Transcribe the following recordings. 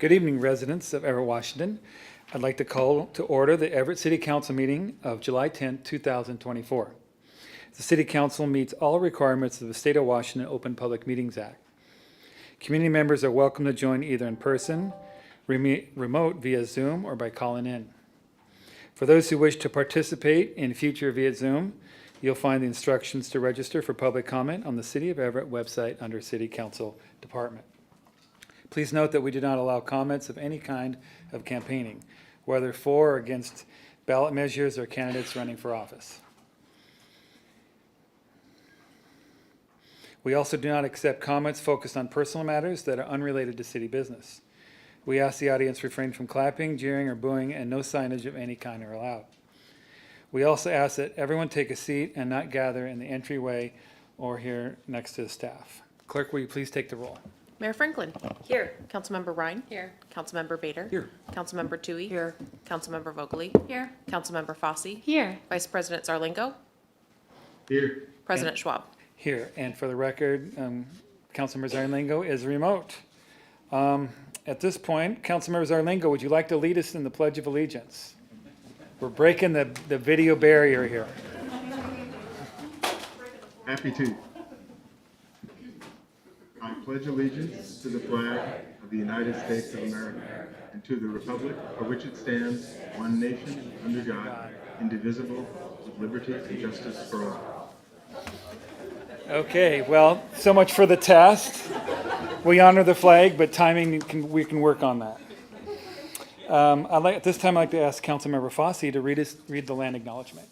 Good evening, residents of Everett, Washington. I'd like to call to order the Everett City Council meeting of July 10, 2024. The City Council meets all requirements of the State of Washington Open Public Meetings Act. Community members are welcome to join either in person, remote via Zoom, or by calling in. For those who wish to participate in future via Zoom, you'll find the instructions to register for public comment on the City of Everett website under City Council Department. Please note that we do not allow comments of any kind of campaigning, whether for or against ballot measures or candidates running for office. We also do not accept comments focused on personal matters that are unrelated to city business. We ask the audience refrain from clapping, jeering, or booing, and no signage of any kind are allowed. We also ask that everyone take a seat and not gather in the entryway or here next to the staff. Clerk, will you please take the roll? Mayor Franklin. Here. Councilmember Ryan. Here. Councilmember Bader. Here. Councilmember Toohey. Here. Councilmember Vogely. Here. Councilmember Fossey. Here. Vice President Zarlingo. Here. President Schwab. Here, and for the record, Councilmember Zarlingo is remote. At this point, Councilmember Zarlingo, would you like to lead us in the Pledge of Allegiance? We're breaking the video barrier here. Happy to. I pledge allegiance to the flag of the United States of America and to the republic for which it stands, one nation, under God, indivisible, with liberty and justice for all. Okay, well, so much for the test. We honor the flag, but timing, we can work on that. At this time, I'd like to ask Councilmember Fossey to read the land acknowledgement.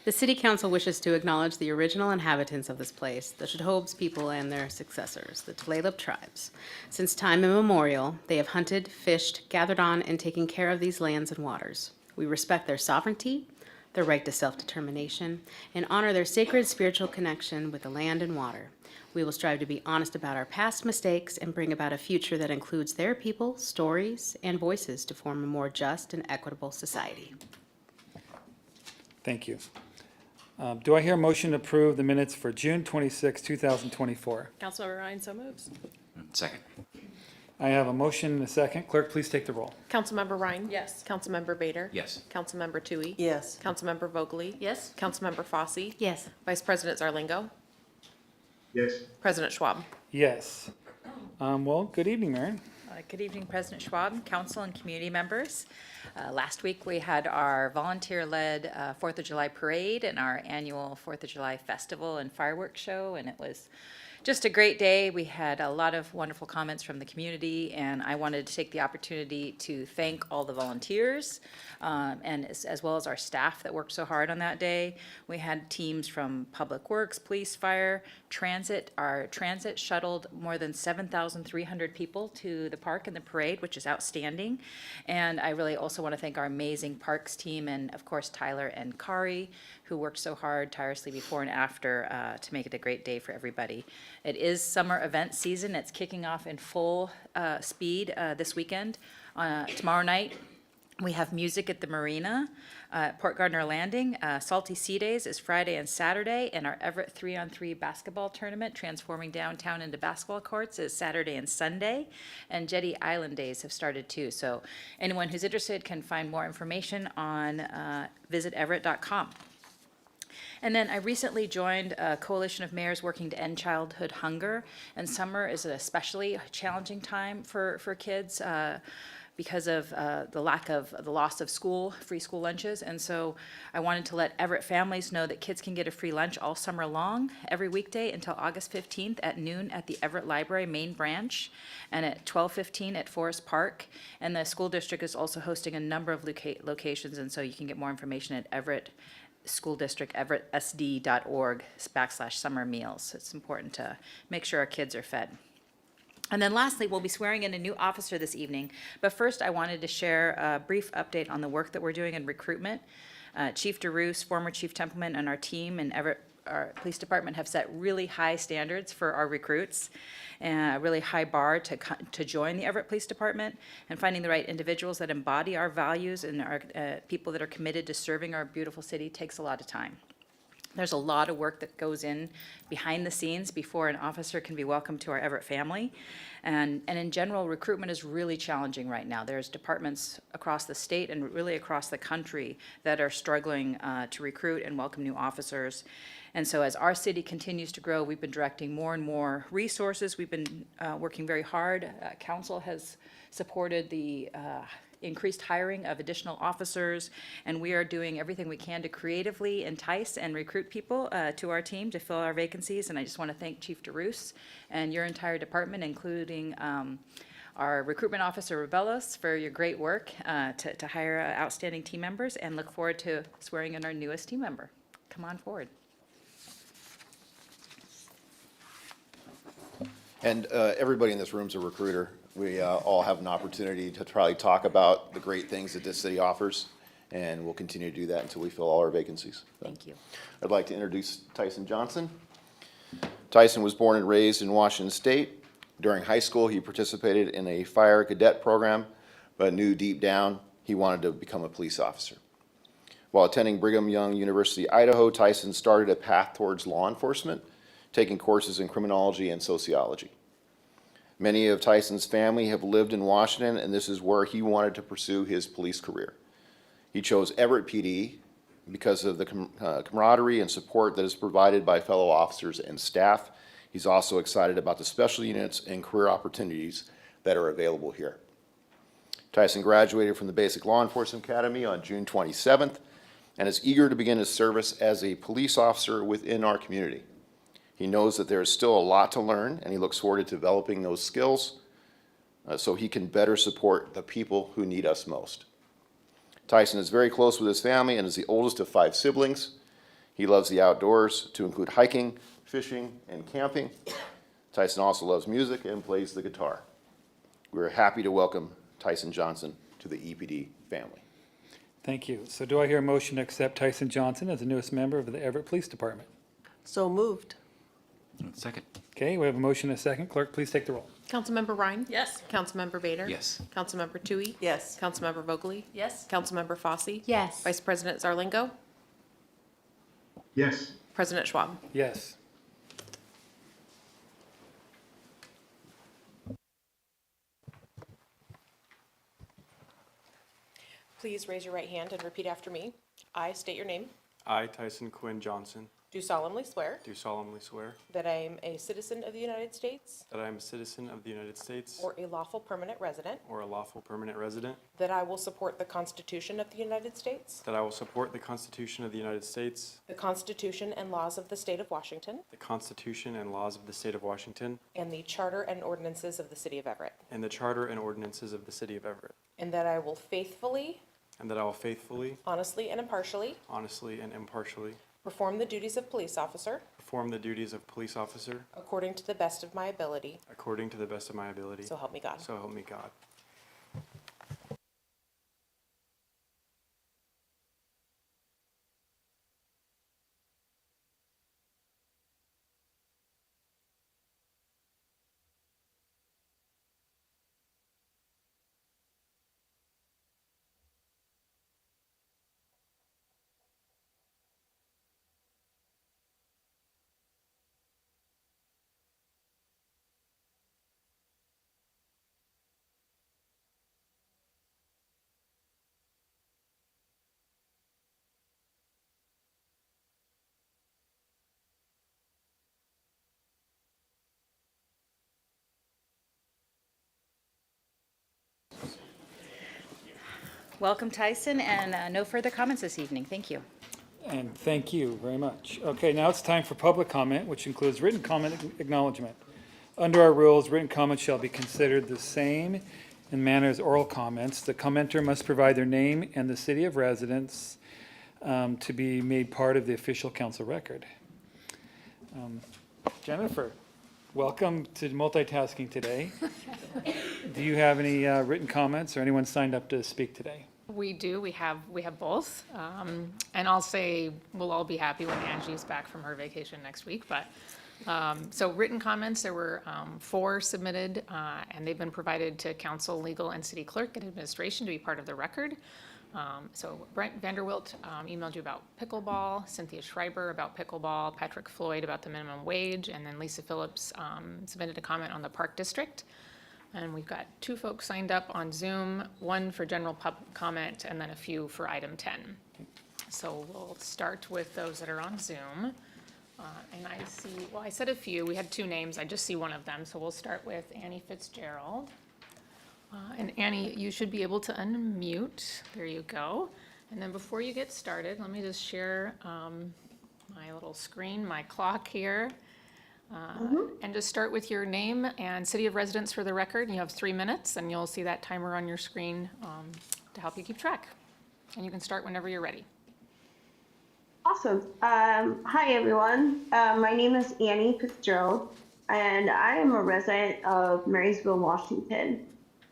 The City Council wishes to acknowledge the original inhabitants of this place, the Ch'toobs people and their successors, the Tulalip tribes. Since time immemorial, they have hunted, fished, gathered on, and taken care of these lands and waters. We respect their sovereignty, their right to self-determination, and honor their sacred spiritual connection with the land and water. We will strive to be honest about our past mistakes and bring about a future that includes their people, stories, and voices to form a more just and equitable society. Thank you. Do I hear a motion to approve the minutes for June 26, 2024? Councilmember Ryan so moves. Second. I have a motion and a second. Clerk, please take the roll. Councilmember Ryan. Yes. Councilmember Bader. Yes. Councilmember Toohey. Yes. Councilmember Vogely. Yes. Councilmember Fossey. Yes. Vice President Zarlingo. Yes. President Schwab. Yes. Well, good evening, Marion. Good evening, President Schwab, Council, and community members. Last week we had our volunteer-led 4th of July parade and our annual 4th of July festival and fireworks show, and it was just a great day. We had a lot of wonderful comments from the community, and I wanted to take the opportunity to thank all the volunteers and as well as our staff that worked so hard on that day. We had teams from Public Works, Police, Fire, Transit. Our transit shuttled more than 7,300 people to the park and the parade, which is outstanding. And I really also want to thank our amazing parks team and, of course, Tyler and Kari, who worked so hard tirelessly before and after to make it a great day for everybody. It is summer event season. It's kicking off in full speed this weekend. Tomorrow night, we have music at the Marina, Port Gardner Landing. Salty Sea Days is Friday and Saturday, and our Everett 3-on-3 basketball tournament, transforming downtown into basketball courts, is Saturday and Sunday. And Jetty Island Days have started too. So anyone who's interested can find more information on visit everett.gov. And then I recently joined a coalition of mayors working to end childhood hunger, and summer is an especially challenging time for kids because of the loss of free school lunches. And so I wanted to let Everett families know that kids can get a free lunch all summer long, every weekday until August 15th at noon at the Everett Library main branch and at 12:15 at Forest Park. And the school district is also hosting a number of locations, and so you can get more information at Everett School District, everettsd.org/summer meals. It's important to make sure our kids are fed. And then lastly, we'll be swearing in a new officer this evening. But first, I wanted to share a brief update on the work that we're doing in recruitment. Chief DeRoos, former Chief Templeman, and our team in Everett, our police department, have set really high standards for our recruits, and a really high bar to join the Everett Police Department. And finding the right individuals that embody our values and are people that are committed to serving our beautiful city takes a lot of time. There's a lot of work that goes in behind the scenes before an officer can be welcomed to our Everett family. And in general, recruitment is really challenging right now. There's departments across the state and really across the country that are struggling to recruit and welcome new officers. And so as our city continues to grow, we've been directing more and more resources. We've been working very hard. Council has supported the increased hiring of additional officers, and we are doing everything we can to creatively entice and recruit people to our team to fill our vacancies. And I just want to thank Chief DeRoos and your entire department, including our recruitment officer, Rebellos, for your great work to hire outstanding team members, and look forward to swearing in our newest team member. Come on forward. And everybody in this room is a recruiter. We all have an opportunity to try to talk about the great things that this city offers, and we'll continue to do that until we fill all our vacancies. Thank you. I'd like to introduce Tyson Johnson. Tyson was born and raised in Washington State. During high school, he participated in a fire cadet program, but knew deep down he wanted to become a police officer. While attending Brigham Young University, Idaho, Tyson started a path towards law enforcement, taking courses in criminology and sociology. Many of Tyson's family have lived in Washington, and this is where he wanted to pursue his police career. He chose Everett PD because of the camaraderie and support that is provided by fellow officers and staff. He's also excited about the special units and career opportunities that are available here. Tyson graduated from the Basic Law Enforcement Academy on June 27th and is eager to begin his service as a police officer within our community. He knows that there is still a lot to learn, and he looks forward to developing those skills so he can better support the people who need us most. Tyson is very close with his family and is the oldest of 5 siblings. He loves the outdoors, to include hiking, fishing, and camping. Tyson also loves music and plays the guitar. We're happy to welcome Tyson Johnson to the EPD family. Thank you. So do I hear a motion to accept Tyson Johnson as the newest member of the Everett Police Department? So moved. Second. Okay, we have a motion and a second. Clerk, please take the roll. Councilmember Ryan? Yes. Councilmember Bader? Yes. Councilmember Tui? Yes. Councilmember Vogely? Yes. Councilmember Fosse? Yes. Vice President Zarlingo? Yes. President Schwab? Yes. Please raise your right hand and repeat after me. I state your name. I, Tyson Quinn Johnson, Do solemnly swear do solemnly swear that I am a citizen of the United States that I am a citizen of the United States or a lawful permanent resident, or a lawful permanent resident, that I will support the Constitution of the United States, that I will support the Constitution of the United States, the Constitution and laws of the State of Washington, the Constitution and laws of the State of Washington, and the Charter and ordinances of the City of Everett, and the Charter and ordinances of the City of Everett, and that I will faithfully, and that I will faithfully, honestly, and impartially honestly, and impartially perform the duties of police officer perform the duties of police officer according to the best of my ability, according to the best of my ability. so help me God. So help me God. Welcome, Tyson, and no further comments this evening. Thank you. And thank you very much. Okay, now it's time for public comment, which includes written comment acknowledgement. Under our rules, written comments shall be considered the same in manner as oral comments. The commenter must provide their name and the city of residence to be made part of the official council record. Jennifer, welcome to multitasking today. Do you have any written comments or anyone signed up to speak today? We do. We have both. And I'll say we'll all be happy when Angie's back from her vacation next week. But so written comments, there were 4 submitted, and they've been provided to council, legal, and city clerk and administration to be part of the record. So Brent Vanderwilt emailed you about pickleball, Cynthia Schreiber about pickleball, Patrick Floyd about the minimum wage, and then Lisa Phillips submitted a comment on the Park District. And we've got 2 folks signed up on Zoom, 1 for general comment, and then a few for item 10. So we'll start with those that are on Zoom. And I see, well, I said a few. We had 2 names. I just see one of them. So we'll start with Annie Fitzgerald. And Annie, you should be able to unmute. There you go. And then before you get started, let me just share my little screen, my clock here. And just start with your name and city of residence for the record. You have 3 minutes, and you'll see that timer on your screen to help you keep track. And you can start whenever you're ready. Awesome. Hi, everyone. My name is Annie Fitzgerald, and I am a resident of Marysville, Washington.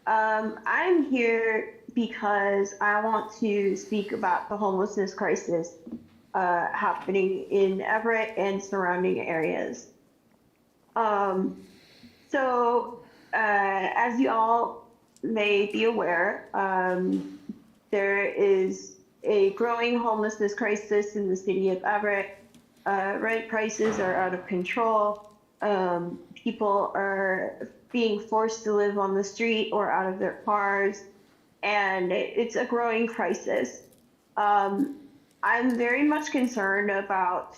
I'm here because I want to speak about the homelessness crisis happening in Everett and surrounding areas. As you all may be aware, there is a growing homelessness crisis in the city of Everett. Rent prices are out of control. People are being forced to live on the street or out of their cars, and it's a growing crisis. I'm very much concerned about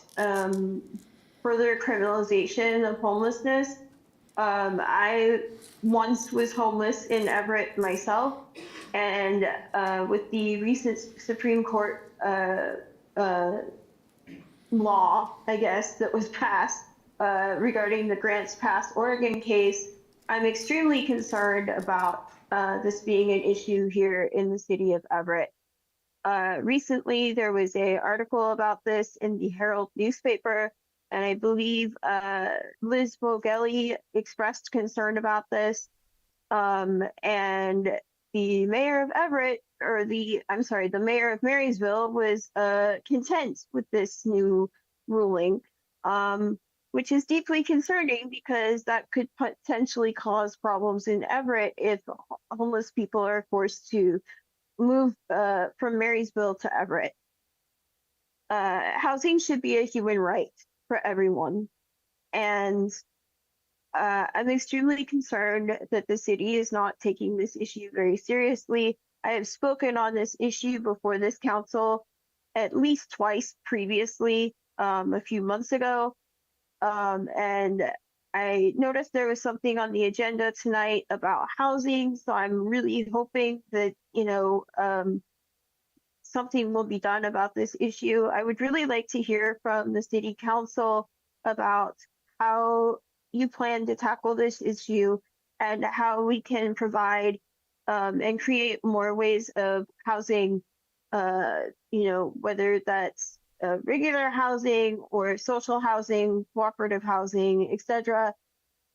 further criminalization of homelessness. I once was homeless in Everett myself, and with the recent Supreme Court law, I guess, that was passed regarding the Grants Pass Oregon case, I'm extremely concerned about this being an issue here in the city of Everett. Recently, there was an article about this in the Herald newspaper, and I believe Liz Bogelli expressed concern about this. And the mayor of Everett, the mayor of Marysville was content with this new ruling, which is deeply concerning because that could potentially cause problems in Everett if homeless people are forced to move from Marysville to Everett. Housing should be a human right for everyone. And I'm extremely concerned that the city is not taking this issue very seriously. I have spoken on this issue before this council at least twice previously, a few months ago. And I noticed there was something on the agenda tonight about housing. So I'm really hoping that, something will be done about this issue. I would really like to hear from the city council about how you plan to tackle this issue and how we can provide and create more ways of housing, whether that's regular housing or social housing, cooperative housing, etc.,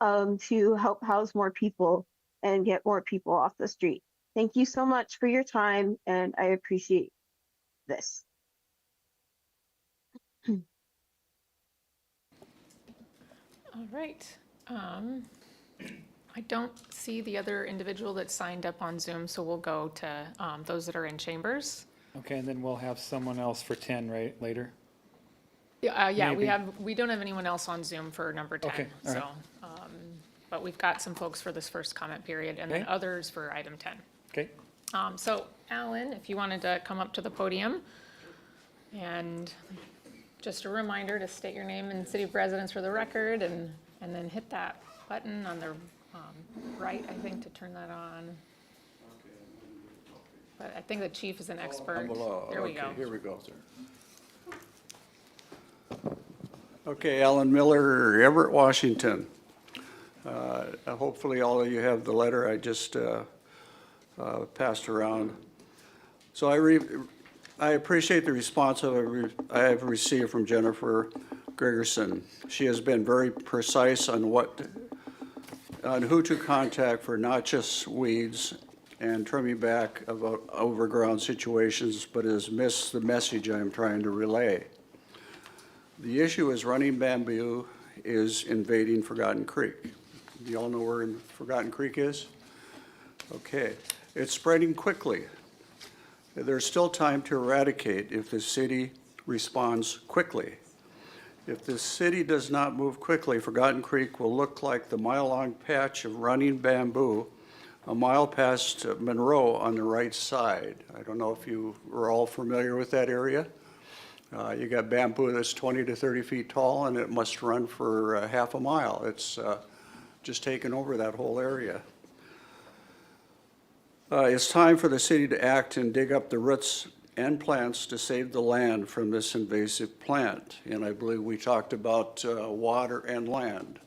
to help house more people and get more people off the street. Thank you so much for your time, and I appreciate this. All right. I don't see the other individual that signed up on Zoom, so we'll go to those that are in chambers. Okay, and then we'll have someone else for 10, right, later? Yeah, Maybe. we don't have anyone else on Zoom for number 10. Okay, all right. So, but we've got some folks for this first comment period and then Okay. others for item 10. Okay, So Alan, if you wanted to come up to the podium, and just a reminder to state your name and city of residence for the record, and then hit that button on the right, I think, to turn that on. But I think the chief is an expert. There we go. Here we go, sir. Okay, Alan Miller, Everett, Washington. Hopefully all of you have the letter I just passed around. So I appreciate the response I have received from Jennifer Gregerson. She has been very precise on who to contact for noxious weeds and trimming back about overground situations, but has missed the message I am trying to relay. The issue is running bamboo is invading Forgotten Creek. You all know where Forgotten Creek is? Okay, it's spreading quickly. There's still time to eradicate if the city responds quickly. If the city does not move quickly, Forgotten Creek will look like the mile-long patch of running bamboo a mile past Monroe on the right side. I don't know if you are all familiar with that area. You got bamboo that's 20 to 30 feet tall, and it must run for half a mile. It's just taken over that whole area. It's time for the city to act and dig up the roots and plants to save the land from this invasive plant. And I believe we talked about water and land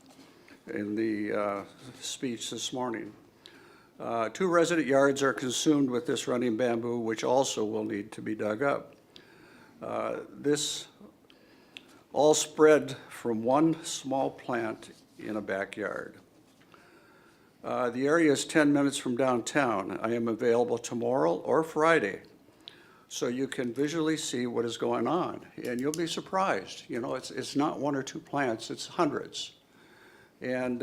in the speech this morning. 2 resident yards are consumed with this running bamboo, which also will need to be dug up. This all spread from one small plant in a backyard. The area is 10 minutes from downtown. I am available tomorrow or Friday, so you can visually see what is going on, and you'll be surprised. You know, it's not 1 or 2 plants, it's hundreds. And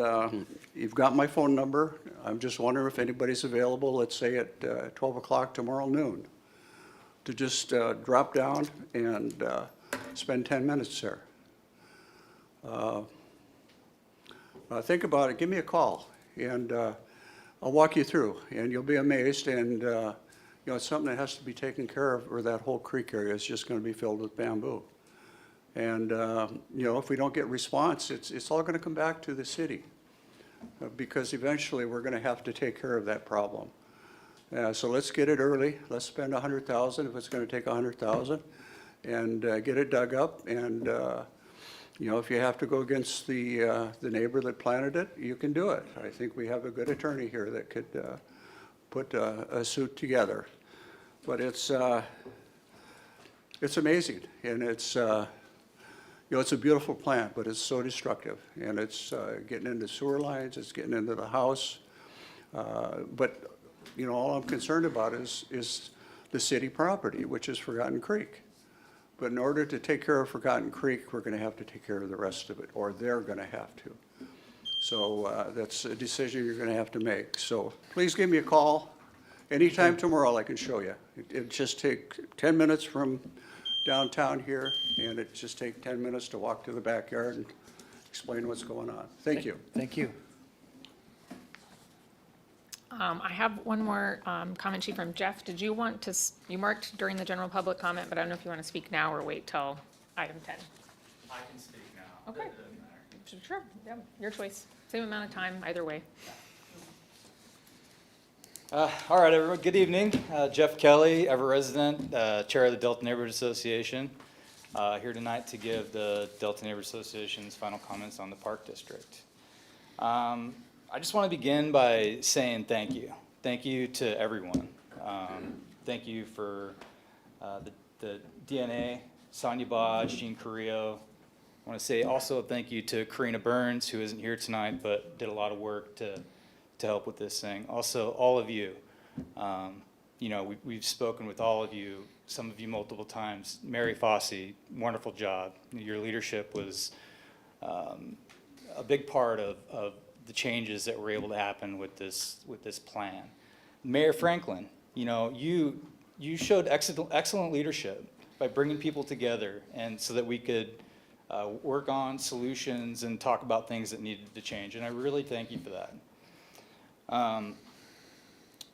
you've got my phone number. I'm just wondering if anybody's available, let's say at 12 o'clock tomorrow noon, to just drop down and spend 10 minutes there. Think about it, give me a call, and I'll walk you through, and you'll be amazed. And you know, it's something that has to be taken care of, or that whole creek area is just going to be filled with bamboo. And you know, if we don't get response, it's all going to come back to the city, because eventually we're going to have to take care of that problem. So let's get it early. Let's spend $100,000 if it's going to take $100,000, and get it dug up. And you know, if you have to go against the neighbor that planted it, you can do it. I think we have a good attorney here that could put a suit together. But it's amazing, and it's you know, it's a beautiful plant, but it's so destructive, and it's getting into sewer lines, it's getting into the house. But you know, all I'm concerned about is the city property, which is Forgotten Creek. But in order to take care of Forgotten Creek, we're going to have to take care of the rest of it, or they're going to have to. So that's a decision you're going to have to make. So please give me a call anytime tomorrow. I can show you. It just take 10 minutes from downtown here, and it just take 10 minutes to walk to the backyard and explain what's going on. Thank you. Thank you. I have one more comment sheet from Jeff. Did you want to, you marked during the general public comment, but I don't know if you want to speak now or wait till item 10. I can speak now. Okay. It doesn't matter. Sure, yeah, your choice. Same amount of time, either way. All right, everyone, good evening. Jeff Kelly, Everett resident, Chair of the Delta Neighborhood Association, here tonight to give the Delta Neighborhood Association's final comments on the Park District. I just want to begin by saying thank you. Thank you to everyone. Thank you for the DNA, Sonia Bodge, Jean Carrillo. I want to say also thank you to Karina Burns, who isn't here tonight, but did a lot of work to help with this thing. Also, all of you. You know, we've spoken with all of you, some of you multiple times. Mary Fossey, wonderful job. Your leadership was a big part of the changes that were able to happen with this plan. Mayor Franklin, you know, you showed excellent leadership by bringing people together, and so that we could work on solutions and talk about things that needed to change, and I really thank you for that.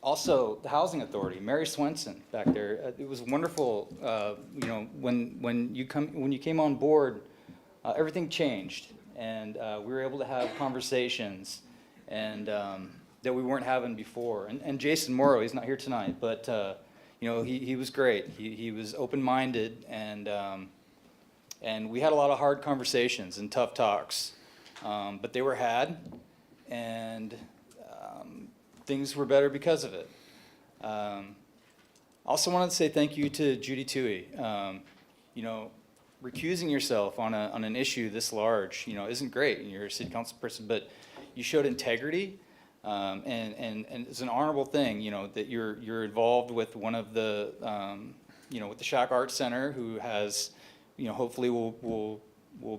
Also, the Housing Authority, Mary Swenson back there. It was wonderful. You know, when you came on board, everything changed, and we were able to have conversations, and that we weren't having before. And Jason Morrow, he's not here tonight, but you know, he was great. He was open-minded, and we had a lot of hard conversations and tough talks, but they were had, and things were better because of it. Also wanted to say thank you to Judy Toohey. You know, recusing yourself on an issue this large, you know, isn't great, and you're a city council person, but you showed integrity, and it's an honorable thing, you know, that you're involved with one of the, you know, with the Shack Arts Center, who has, you know, hopefully will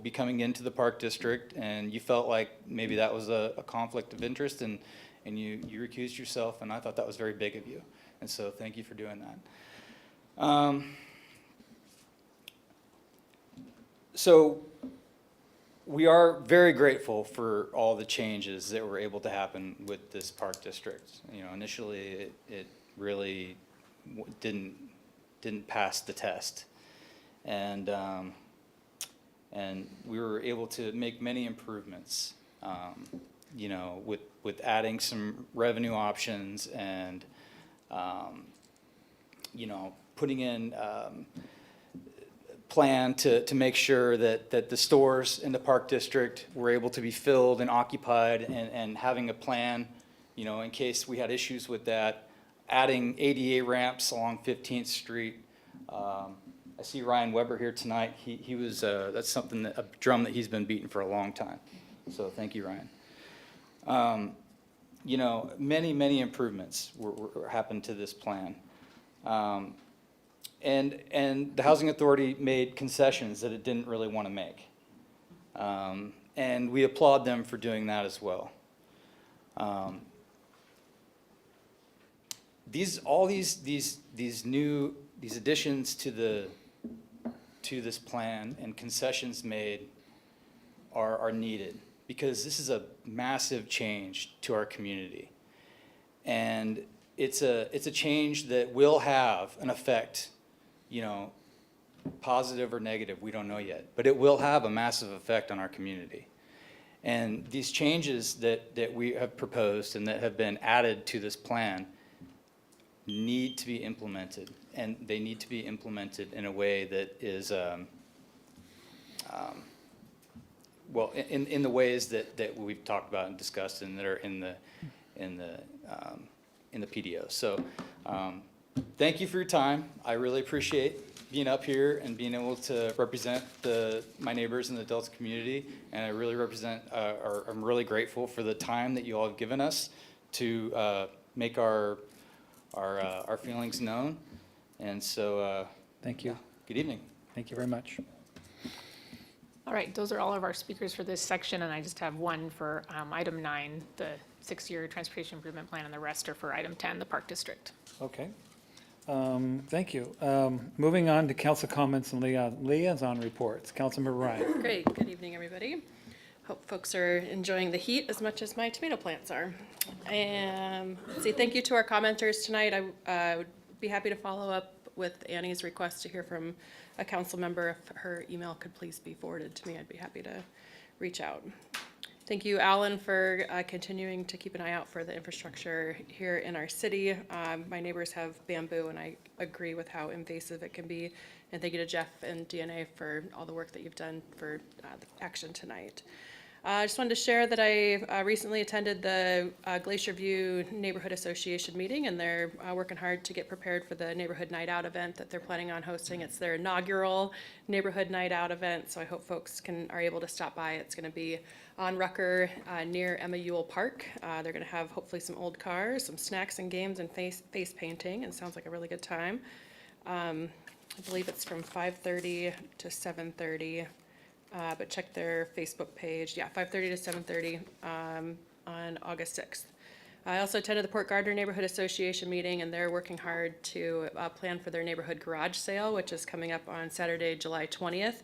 be coming into the Park District, and you felt like maybe that was a conflict of interest, and you recused yourself, and I thought that was very big of you, and so thank you for doing that. So we are very grateful for all the changes that were able to happen with this park district. You know, initially it really didn't pass the test. And we were able to make many improvements, you know, with adding some revenue options and, you know, putting in plan to make sure that the stores in the park district were able to be filled and occupied, and having a plan, you know, in case we had issues with that, adding ADA ramps along 15th Street. I see Ryan Weber here tonight. He was, that's something, a drum that he's been beating for a long time. So thank you, Ryan. You know, many improvements were happened to this plan. And the Housing Authority made concessions that it didn't really want to make. And we applaud them for doing that as well. These additions to this plan and concessions made are needed, because this is a massive change to our community. And it's a change that will have an effect, you know, positive or negative, we don't know yet, but it will have a massive effect on our community. And these changes that we have proposed and that have been added to this plan need to be implemented, and they need to be implemented in a way that is, well, in the ways that we've talked about and discussed and that are in the PDO. So thank you for your time. I really appreciate being up here and being able to represent my neighbors in the Delta community, and I really I'm really grateful for the time that you all have given us to make our feelings known. And so Thank you. good evening. Thank you very much. All right, those are all of our speakers for this section, and I just have one for item 9, the 6-year transportation improvement plan, and the rest are for item 10, the Park District. Okay. Thank you. Moving on to council comments and liaison reports. Councilmember Ryan. Great. Good evening, everybody. Hope folks are enjoying the heat as much as my tomato plants are. Let's see, thank you to our commenters tonight. I would be happy to follow up with Annie's request to hear from a council member. If her email could please be forwarded to me, I'd be happy to reach out. Thank you, Alan, for continuing to keep an eye out for the infrastructure here in our city. My neighbors have bamboo, and I agree with how invasive it can be. And thank you to Jeff and DNA for all the work that you've done for the action tonight. I just wanted to share that I recently attended the Glacier View Neighborhood Association meeting, and they're working hard to get prepared for the Neighborhood Night Out event that they're planning on hosting. It's their inaugural Neighborhood Night Out event, so I hope folks are able to stop by. It's going to be on Rucker near Emma Ewell Park. They're going to have hopefully some old cars, some snacks and games, and face painting, and sounds like a really good time. I believe it's from 5:30 to 7:30. But check their Facebook page. Yeah, 5:30 to 7:30 on August 6th. I also attended the Port Gardner Neighborhood Association meeting, and they're working hard to plan for their neighborhood garage sale, which is coming up on Saturday, July 20th.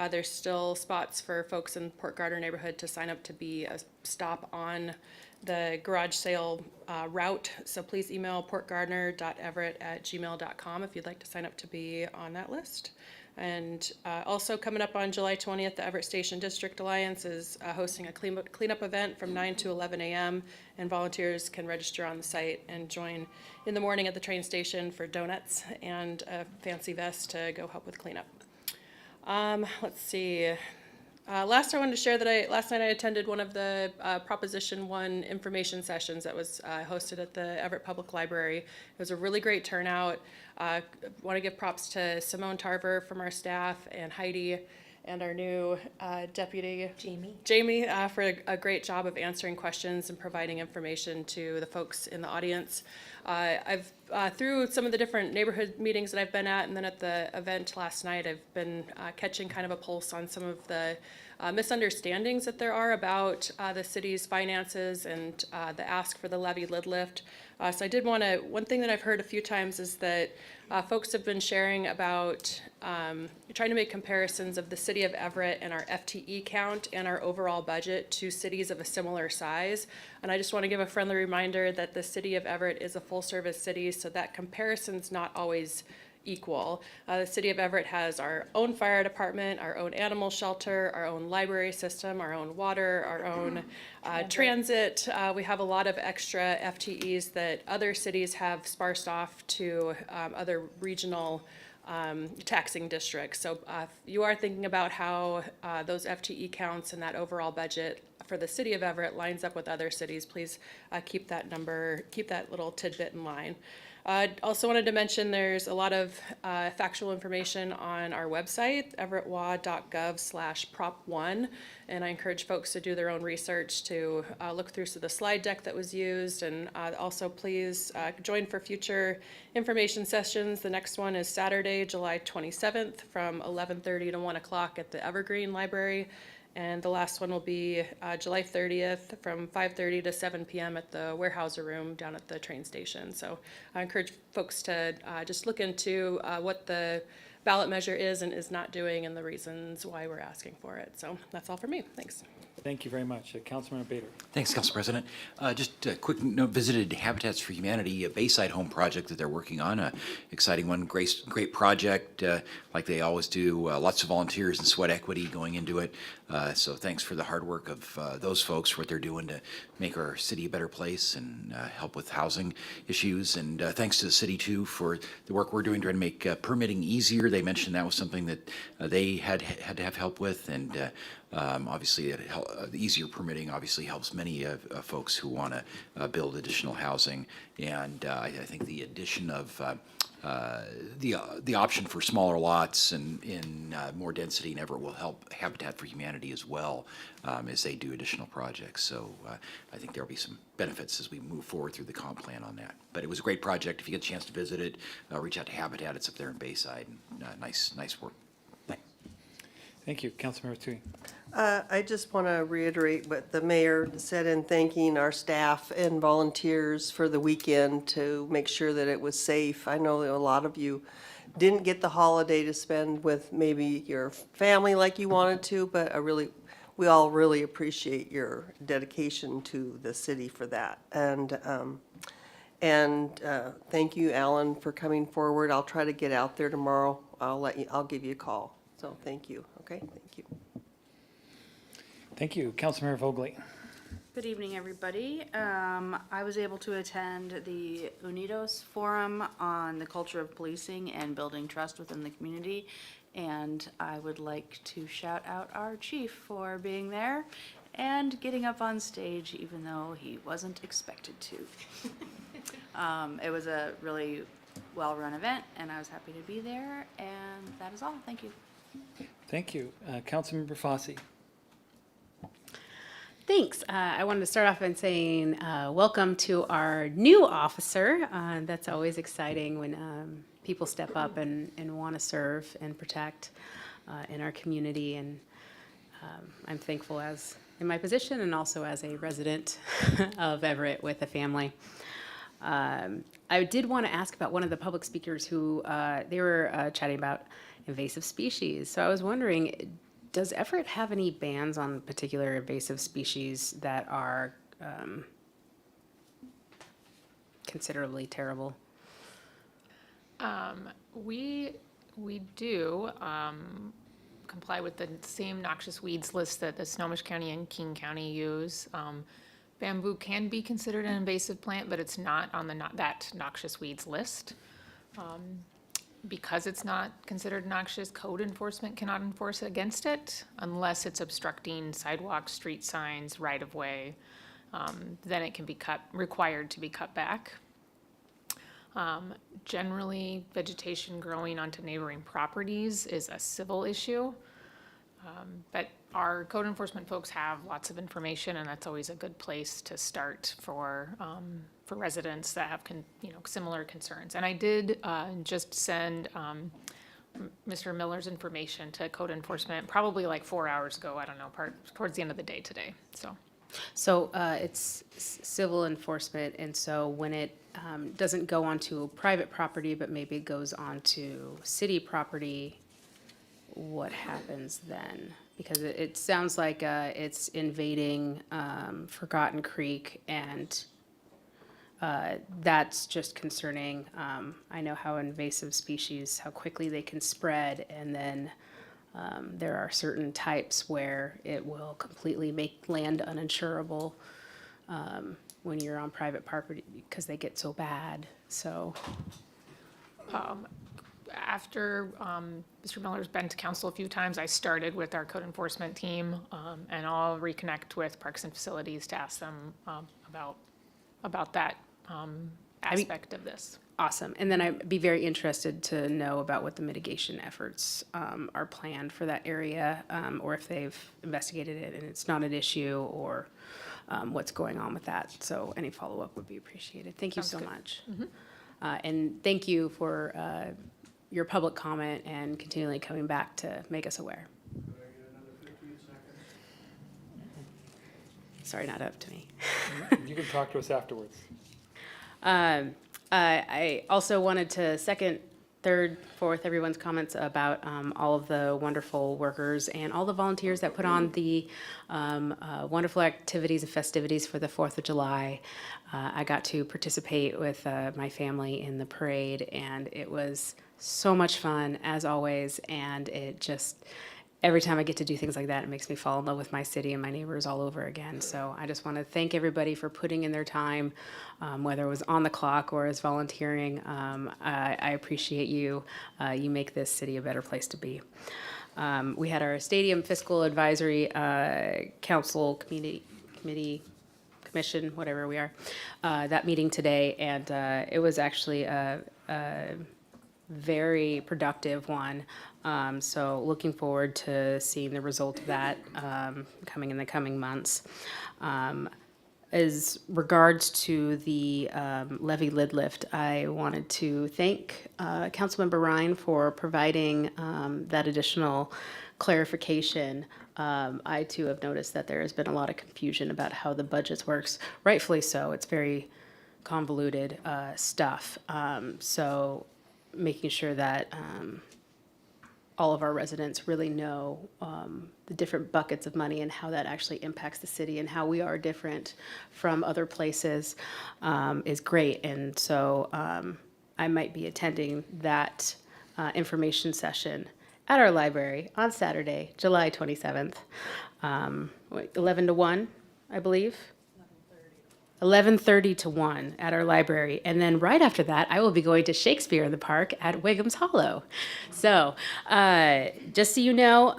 There's still spots for folks in Port Gardner neighborhood to sign up to be a stop on the garage sale route. So please email portgardner.everett@gmail.com if you'd like to sign up to be on that list. And also coming up on July 20th, the Everett Station District Alliance is hosting a cleanup event from 9 to 11 a.m. and volunteers can register on the site and join in the morning at the train station for donuts and a fancy vest to go help with cleanup. Let's see. Last I wanted to share that last night I attended one of the Proposition 1 information sessions that was hosted at the Everett Public Library. It was a really great turnout. I want to give props to Simone Tarver from our staff and Heidi and our new deputy, Jamie, for a great job of answering questions and providing information to the folks in the audience. I've through some of the different neighborhood meetings that I've been at, and then at the event last night, I've been catching kind of a pulse on some of the misunderstandings that there are about the city's finances and the ask for the levy lid lift. So I did want to, one thing that I've heard a few times is that folks have been sharing about trying to make comparisons of the city of Everett and our FTE count and our overall budget to cities of a similar size. And I just want to give a friendly reminder that the city of Everett is a full-service city, so that comparison's not always equal. The city of Everett has our own fire department, our own animal shelter, our own library system, our own water, our own transit. We have a lot of extra FTEs that other cities have sparsed off to other regional taxing districts. So if you are thinking about how those FTE counts and that overall budget for the city of Everett lines up with other cities, please keep that number, keep that little tidbit in line. Also wanted to mention there's a lot of factual information on our website, everettwa.gov/prop1, and I encourage folks to do their own research to look through the slide deck that was used, and also please join for future information sessions. The next one is Saturday, July 27th from 11:30 to 1 o'clock at the Evergreen Library. And the last one will be July 30th from 5:30 to 7 p.m. at the Warehouser Room down at the train station. So I encourage folks to just look into what the ballot measure is and is not doing and the reasons why we're asking for it. So that's all for me. Thanks. Thank you very much. Councilmember Bader. Thanks, Council President. Just a quick note, visited Habitats for Humanity, a Bayside home project that they're working on, a exciting one, great project, like they always do, lots of volunteers and sweat equity going into it. So thanks for the hard work of those folks, what they're doing to make our city a better place and help with housing issues. And thanks to the city too for the work we're doing trying to make permitting easier. They mentioned that was something that they had to have help with, and obviously, the easier permitting obviously helps many folks who want to build additional housing. And I think the addition of the option for smaller lots and in more density in Everett will help Habitat for Humanity as well as they do additional projects. So I think there'll be some benefits as we move forward through the comp plan on that. But it was a great project. If you get a chance to visit it, reach out to Habitat. It's up there in Bayside. And, nice work. Thanks. Thank you. Councilmember Tui. I just want to reiterate what the mayor said in thanking our staff and volunteers for the weekend to make sure that it was safe. I know that a lot of you didn't get the holiday to spend with maybe your family like you wanted to, but we all really appreciate your dedication to the city for that. And thank you, Alan, for coming forward. I'll try to get out there tomorrow. I'll give you a call. So thank you. Okay, thank you. Thank you. Councilmember Vogely. Good evening, everybody. I was able to attend the Unidos Forum on the culture of policing and building trust within the community, and I would like to shout out our chief for being there and getting up on stage even though he wasn't expected to. It was a really well-run event, and I was happy to be there, and that is all. Thank you. Thank you. Councilmember Fossey. Thanks. I wanted to start off by saying welcome to our new officer. That's always exciting when people step up and want to serve and protect in our community. And I'm thankful as in my position and also as a resident of Everett with a family. I did want to ask about one of the public speakers who they were chatting about invasive species. So I was wondering, does Everett have any bans on particular invasive species that are considerably terrible? We do comply with the same noxious weeds list that the Snohomish County and King County use. Bamboo can be considered an invasive plant, but it's not on that noxious weeds list. Because it's not considered noxious, code enforcement cannot enforce against it unless it's obstructing sidewalks, street signs, right-of-way. Then it can be required to be cut back. Generally, vegetation growing onto neighboring properties is a civil issue. But our code enforcement folks have lots of information, and that's always a good place to start for residents that have similar concerns. And I did just send Mr. Miller's information to code enforcement, probably like 4 hours ago, I don't know, towards the end of the day today, so. So it's civil enforcement, and so when it doesn't go onto private property, but maybe it goes onto city property, what happens then? Because it sounds like it's invading Forgotten Creek, and that's just concerning. I know how invasive species, how quickly they can spread, and then there are certain types where it will completely make land uninsurable when you're on private property because they get so bad. So After Mr. Miller's been to council a few times, I started with our code enforcement team, and I'll reconnect with Parks and Facilities to ask them about that aspect of this. awesome. And then I'd be very interested to know about what the mitigation efforts are planned for that area, or if they've investigated it and it's not an issue, or what's going on with that. So any follow-up would be appreciated. Thank you so Sounds good. much. And thank you for your public comment and continually coming back to make us aware. Sorry, not up to me. You can talk to us afterwards. I also wanted to second, third, fourth, everyone's comments about all of the wonderful workers and all the volunteers that put on the wonderful activities and festivities for the 4th of July. I got to participate with my family in the parade, and it was so much fun, as always, and it just, every time I get to do things like that, it makes me fall in love with my city and my neighbors all over again. So I just want to thank everybody for putting in their time, whether it was on the clock or as volunteering. I appreciate you. You make this city a better place to be. We had our Stadium Fiscal Advisory Council Commission, whatever we are, that meeting today, and it was actually a very productive one. So looking forward to seeing the result of that coming in the coming months. As regards to the levy lid lift, I wanted to thank Councilmember Ryan for providing that additional clarification. I too have noticed that there has been a lot of confusion about how the budgets works. Rightfully so. It's very convoluted stuff. So making sure that all of our residents really know the different buckets of money and how that actually impacts the city and how we are different from other places is great. And so I might be attending that information session at our library on Saturday, July 27th, 11 to 1, I believe. 11:30 to 1 at our library. And then right after that, I will be going to Shakespeare in the Park at Wiggum's Hollow. So just so you know,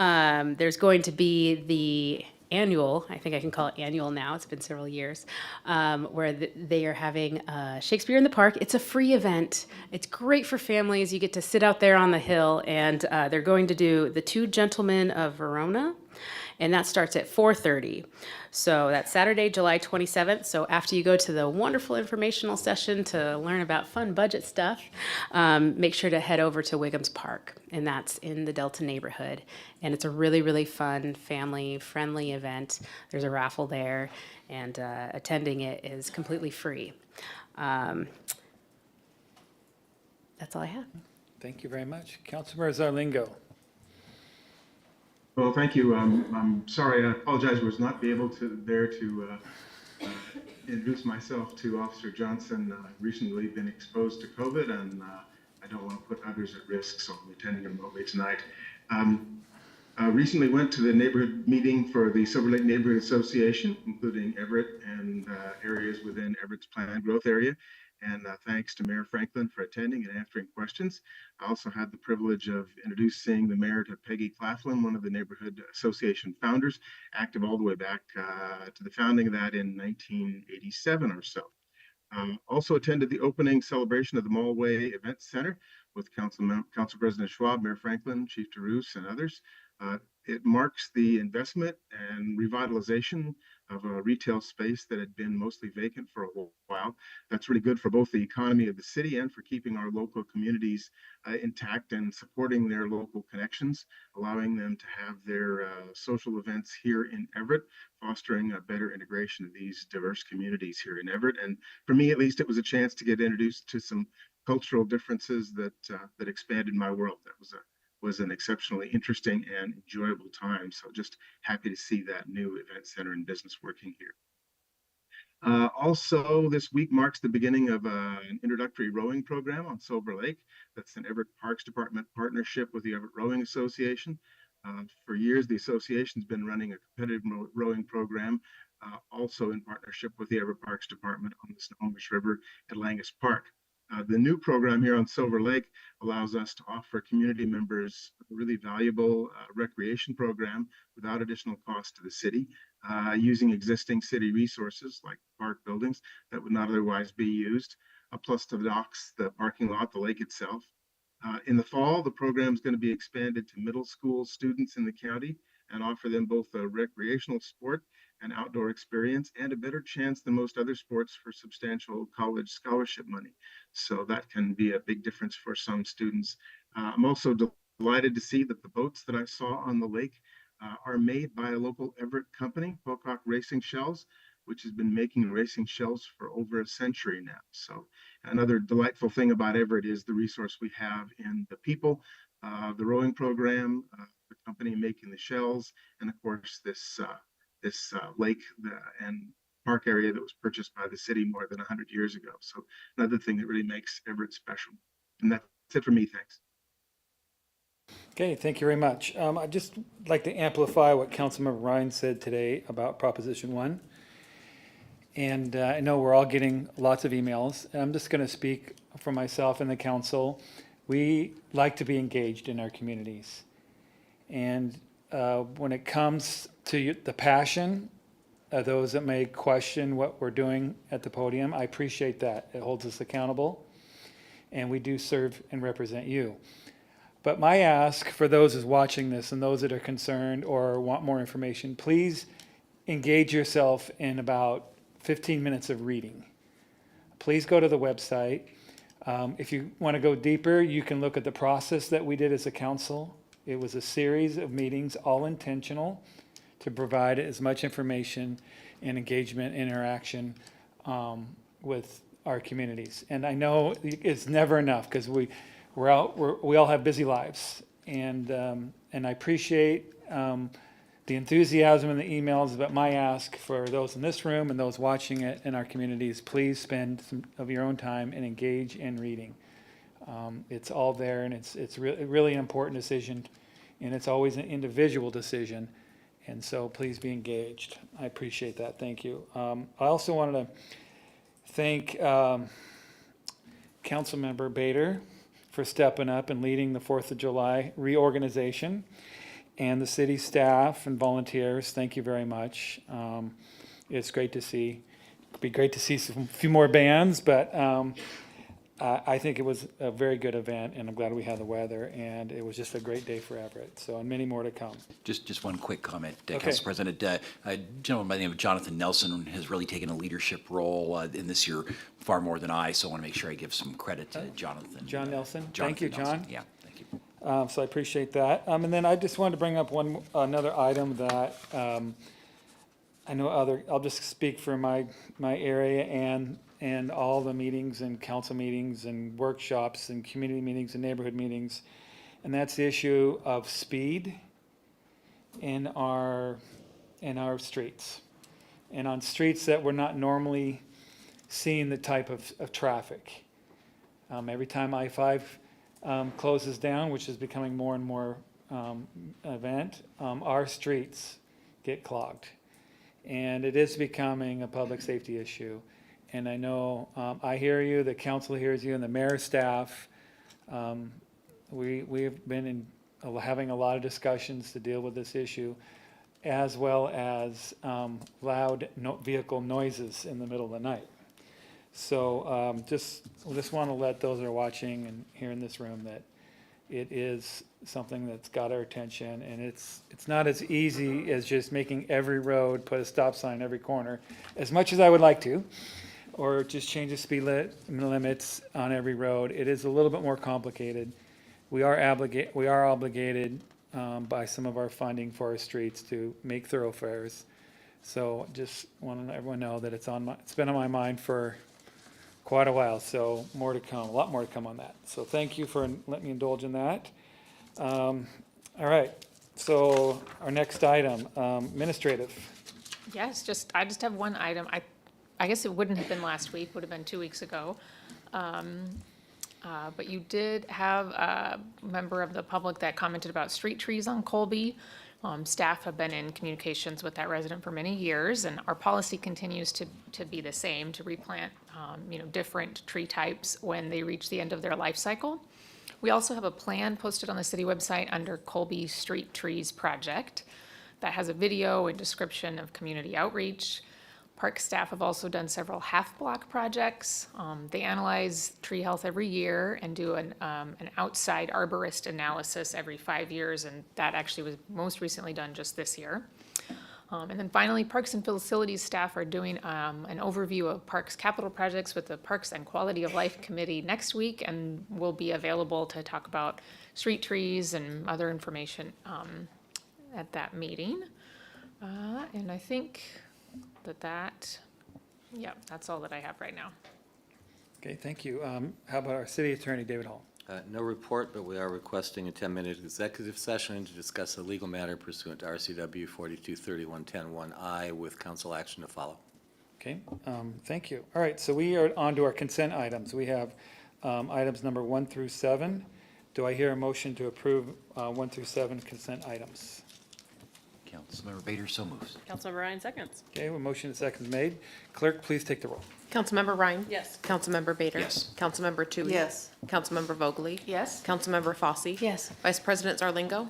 there's going to be the annual, I think I can call it annual now, it's been several years, where they are having Shakespeare in the Park. It's a free event. It's great for families. You get to sit out there on the hill, and they're going to do The Two Gentlemen of Verona, and that starts at 4:30. So that's Saturday, July 27th. So after you go to the wonderful informational session to learn about fun budget stuff, make sure to head over to Wiggum's Park, and that's in the Delta neighborhood. And it's a really, really fun, family-friendly event. There's a raffle there, and attending it is completely free. That's all I have. Thank you very much. Councilmember Zarlingo. Well, thank you. I'm sorry, I apologize, was not be able to introduce myself to Officer Johnson. I've recently been exposed to COVID, and I don't want to put others at risk, so I'm attending remotely tonight. Recently went to the neighborhood meeting for the Silver Lake Neighborhood Association, including Everett and areas within Everett's planned growth area. And thanks to Mayor Franklin for attending and answering questions. I also had the privilege of introducing the mayor to Peggy Claflin, one of the neighborhood association founders, active all the way back to the founding of that in 1987 or so. Also attended the opening celebration of the Mallway Event Center with Council President Schwab, Mayor Franklin, Chief DeRoos, and others. It marks the investment and revitalization of a retail space that had been mostly vacant for a while. That's really good for both the economy of the city and for keeping our local communities intact and supporting their local connections, allowing them to have their social events here in Everett, fostering a better integration of these diverse communities here in Everett. And for me, at least, it was a chance to get introduced to some cultural differences that that expanded my world. That was an exceptionally interesting and enjoyable time. So just happy to see that new event center and business working here. Also, this week marks the beginning of an introductory rowing program on Silver Lake. That's an Everett Parks Department partnership with the Everett Rowing Association. For years, the association's been running a competitive rowing program, also in partnership with the Everett Parks Department on the Snohomish River at Langus Park. The new program here on Silver Lake allows us to offer community members a really valuable recreation program without additional cost to the city, using existing city resources like park buildings that would not otherwise be used, plus the docks, the parking lot, the lake itself. In the fall, the program is going to be expanded to middle school students in the county and offer them both a recreational sport and outdoor experience and a better chance than most other sports for substantial college scholarship money. So that can be a big difference for some students. I'm also delighted to see that the boats that I saw on the lake are made by a local Everett company, Pocock Racing Shells, which has been making racing shells for over a century now. So another delightful thing about Everett is the resource we have in the people, the rowing program, the company making the shells, and of course this lake and park area that was purchased by the city more than 100 years ago. So another thing that really makes Everett special. And that's it for me. Thanks. Okay, thank you very much. I'd just like to amplify what Councilmember Ryan said today about Proposition 1. And I know we're all getting lots of emails. And I'm just going to speak for myself and the council. We like to be engaged in our communities. And when it comes to the passion of those that may question what we're doing at the podium, I appreciate that. It holds us accountable. And we do serve and represent you. But my ask for those who's watching this and those that are concerned or want more information, please engage yourself in about 15 minutes of reading. Please go to the website. If you want to go deeper, you can look at the process that we did as a council. It was a series of meetings, all intentional, to provide as much information and engagement, interaction with our communities. And I know it's never enough because we all have busy lives. And I appreciate the enthusiasm in the emails, but my ask for those in this room and those watching it in our communities, please spend some of your own time and engage in reading. It's all there, and it's really an important decision, and it's always an individual decision, and so please be engaged. I appreciate that. Thank you. I also wanted to thank Councilmember Bader for stepping up and leading the 4th of July reorganization. And the city staff and volunteers, thank you very much. It's great to see. It'd be great to see a few more bands, but I think it was a very good event, and I'm glad we had the weather, and it was just a great day for Everett. So, and many more to come. Just one quick comment, Okay. Council President. A gentleman by the name of Jonathan Nelson has really taken a leadership role in this year, far more than I, so I want to make sure I give some credit to Jonathan. John Nelson. Thank Jonathan you, John. Nelson. Yeah, thank you. So I appreciate that. And then I just wanted to bring up another item that I know I'll just speak for my area and all the meetings and council meetings and workshops and community meetings and neighborhood meetings. And that's the issue of speed in our streets. And on streets that we're not normally seeing the type of traffic. Every time I-5 closes down, which is becoming more and more event, our streets get clogged. And it is becoming a public safety issue. And I know I hear you, the council hears you, and the mayor's staff. We've been having a lot of discussions to deal with this issue, as well as loud vehicle noises in the middle of the night. So just want to let those that are watching and here in this room that it is something that's got our attention, and it's not as easy as just making every road put a stop sign every corner, as much as I would like to, or just change the speed limits on every road. It is a little bit more complicated. We are obligated by some of our funding for our streets to make thoroughfares. So just want to let everyone know that it's been on my mind for quite a while, so more to come, a lot more to come on that. So thank you for letting me indulge in that. All right, so our next item, administrative. Yes, I just have one item. I guess it wouldn't have been last week, would have been 2 weeks ago. But you did have a member of the public that commented about street trees on Colby. Staff have been in communications with that resident for many years, and our policy continues to be the same, to replant, different tree types when they reach the end of their life cycle. We also have a plan posted on the city website under Colby Street Trees Project that has a video and description of community outreach. Park staff have also done several half-block projects. They analyze tree health every year and do an outside arborist analysis every 5 years, and that actually was most recently done just this year. And then finally, Parks and Facilities staff are doing an overview of Parks capital projects with the Parks and Quality of Life Committee next week, and will be available to talk about street trees and other information at that meeting. And I think that's all that I have right now. Okay, thank you. How about our city attorney, David Hall? No report, but we are requesting a 10-minute executive session to discuss a legal matter pursuant to RCW 4231.10(1)I with council action to follow. Okay, thank you. All right, so we are on to our consent items. We have items number 1 through 7. Do I hear a motion to approve 1 through 7 consent items? Councilmember Bader, so moves. Councilmember Ryan seconds. Okay, well, motion and seconds made. Clerk, please take the roll. Councilmember Ryan? Yes. Councilmember Bader? Yes. Councilmember Tui? Yes. Councilmember Vogely? Yes? Councilmember Fosse? Yes. Vice President Zarlingo?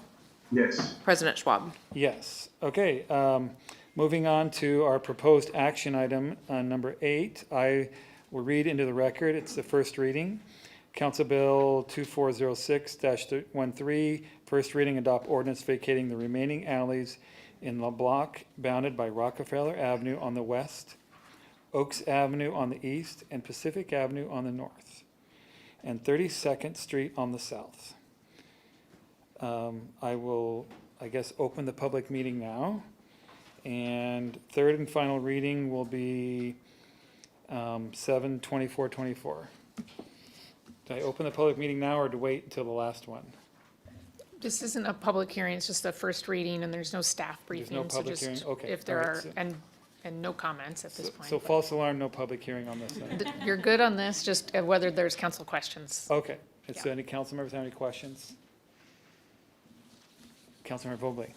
Yes. President Schwab? Yes. Okay, moving on to our proposed action item, number 8. I will read into the record. It's the first reading. Council Bill 2406-13, first reading, adopt ordinance vacating the remaining alleys in the block bounded by Rockefeller Avenue on the west, Oaks Avenue on the east, and Pacific Avenue on the north, and 32nd Street on the south. I will, open the public meeting now. And third and final reading will be 7/24/24. Do I open the public meeting now or to wait until the last one? This isn't a public hearing, it's just a first reading, and there's no staff There's briefing. no so public just hearing? Okay, If there all right, are, so- and no comments at this point. So false alarm, no public hearing on this then? You're good on this, just whether there's council questions. Okay, so any council members have any questions? Councilmember Vogely?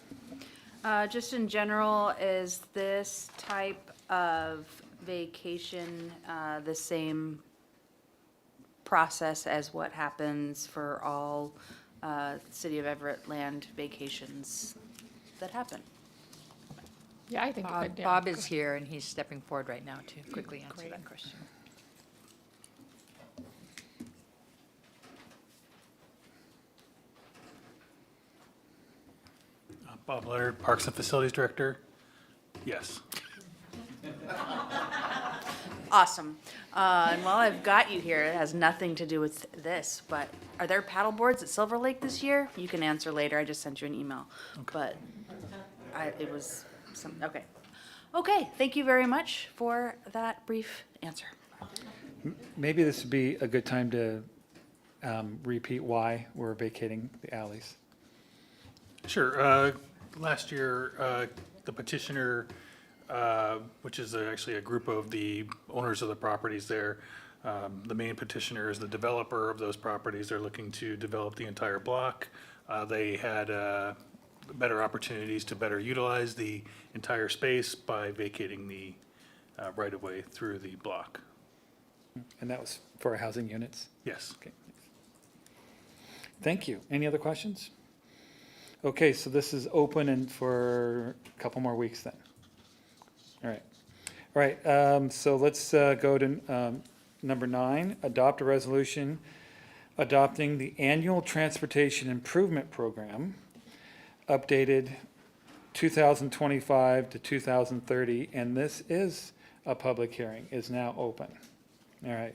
Just in general, is this type of vacation the same process as what happens for all City of Everett land vacations that happen? Yeah, I think. Bob yeah. Bob is here, and he's stepping forward right now to quickly answer that question. Bob Leonard, Parks and Facilities Director. Yes. Awesome. And while I've got you here, it has nothing to do with this, but are there paddle boards at Silver Lake this year? You can answer later. I just sent you an email. But it was okay. Okay, thank you very much for that brief answer. Maybe this would be a good time to repeat why we're vacating the alleys. Sure. Last year, the petitioner, which is actually a group of the owners of the properties there, the main petitioner is the developer of those properties. They're looking to develop the entire block. They had better opportunities to better utilize the entire space by vacating the right-of-way through the block. And that was for our housing units? Yes. Okay. Thank you. Any other questions? Okay, so this is open and for a couple more weeks then. All right. All right, so let's go to number 9, adopt a resolution adopting the annual transportation improvement program, updated 2025 to 2030, and this is a public hearing, is now open. All right.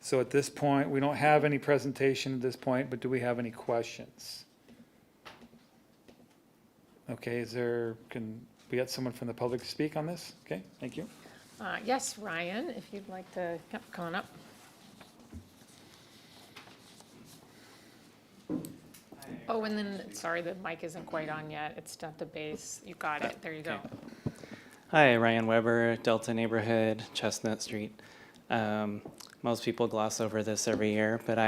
So at this point, we don't have any presentation at this point, but do we have any questions? Okay, can we get someone from the public to speak on this? Okay, thank you. Yes, Ryan, if you'd like to, yep, come on up. Oh, and then, sorry, the mic isn't quite on yet. It's at the base. You got it. There you go. Hi, Ryan Weber, Delta Neighborhood, Chestnut Street. Most people gloss over this every year, but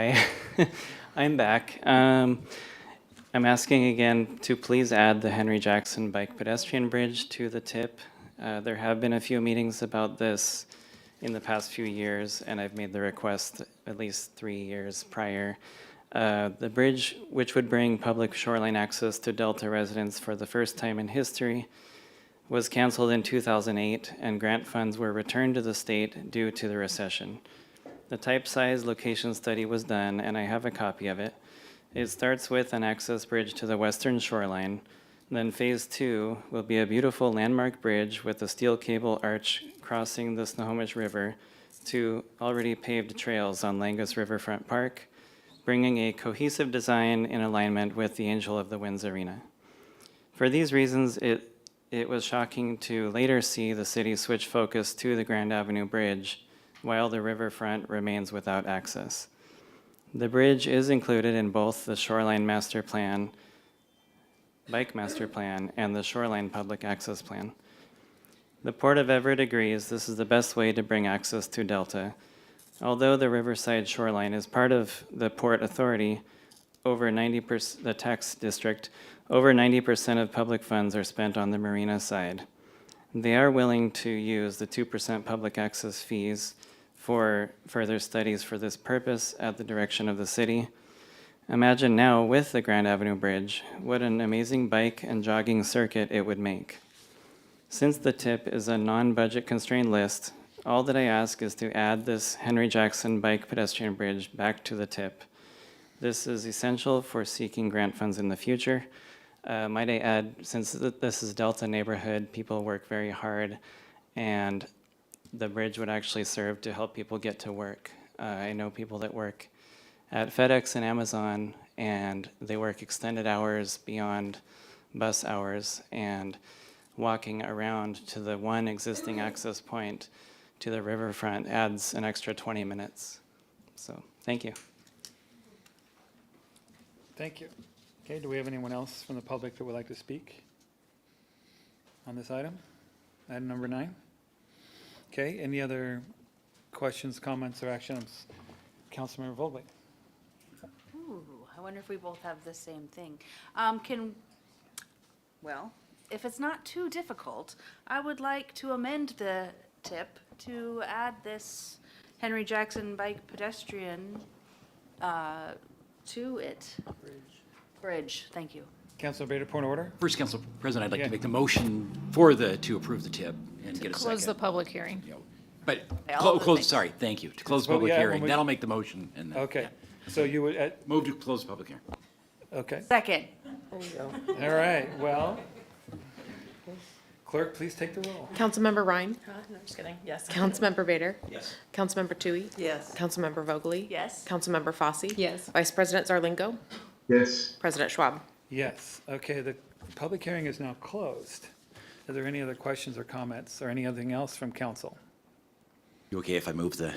I'm back. I'm asking again to please add the Henry Jackson Bike Pedestrian Bridge to the tip. There have been a few meetings about this in the past few years, and I've made the request at least 3 years prior. The bridge, which would bring public shoreline access to Delta residents for the first time in history, was canceled in 2008, and grant funds were returned to the state due to the recession. The type size location study was done, and I have a copy of it. It starts with an access bridge to the western shoreline. Then phase 2 will be a beautiful landmark bridge with a steel cable arch crossing the Snohomish River to already paved trails on Langus Riverfront Park, bringing a cohesive design in alignment with the Angel of the Winds Arena. For these reasons, it was shocking to later see the city switch focus to the Grand Avenue Bridge while the riverfront remains without access. The bridge is included in both the Shoreline Master Plan, Bike Master Plan, and the Shoreline Public Access Plan. The Port of Everett agrees this is the best way to bring access to Delta. Although the Riverside shoreline is part of the Port Authority, over 90%, the tax district, over 90% of public funds are spent on the marina side. They are willing to use the 2% public access fees for further studies for this purpose at the direction of the city. Imagine now with the Grand Avenue Bridge, what an amazing bike and jogging circuit it would make. Since the tip is a non-budget constrained list, all that I ask is to add this Henry Jackson Bike Pedestrian Bridge back to the tip. This is essential for seeking grant funds in the future. Might I add, since this is Delta neighborhood, people work very hard, and the bridge would actually serve to help people get to work. I know people that work at FedEx and Amazon, and they work extended hours beyond bus hours, and walking around to the one existing access point to the riverfront adds an extra 20 minutes. So, thank you. Thank you. Okay, do we have anyone else from the public that would like to speak on this item? Item number 9. Okay, any other questions, comments, or actions? Councilmember Vogel. Ooh, I wonder if we both have the same thing. Well, if it's not too difficult, I would like to amend the tip to add this Henry Jackson Bike Pedestrian to it. Bridge, thank you. Councilor Bader, point of order. First, Council President, I'd like Yeah. to make the motion to approve the tip and get a second. Close the public hearing. But, all the close, things. sorry, thank you, to close the Well, public yeah, when hearing. we- Then I'll make the motion and then. Okay, yeah. so you would, Move to close the public hearing. okay, Second. all right, well, clerk, please take the roll. Councilmember Ryan. No, just kidding. Yes. Councilmember Bader. Yes. Councilmember Tui. Yes. Councilmember Vogely. Yes. Councilmember Fosse. Yes. Vice President Zarlingo. Yes. President Schwab. Yes, okay, the public hearing is now closed. Are there any other questions or comments, or anything else from council? You okay if I move the,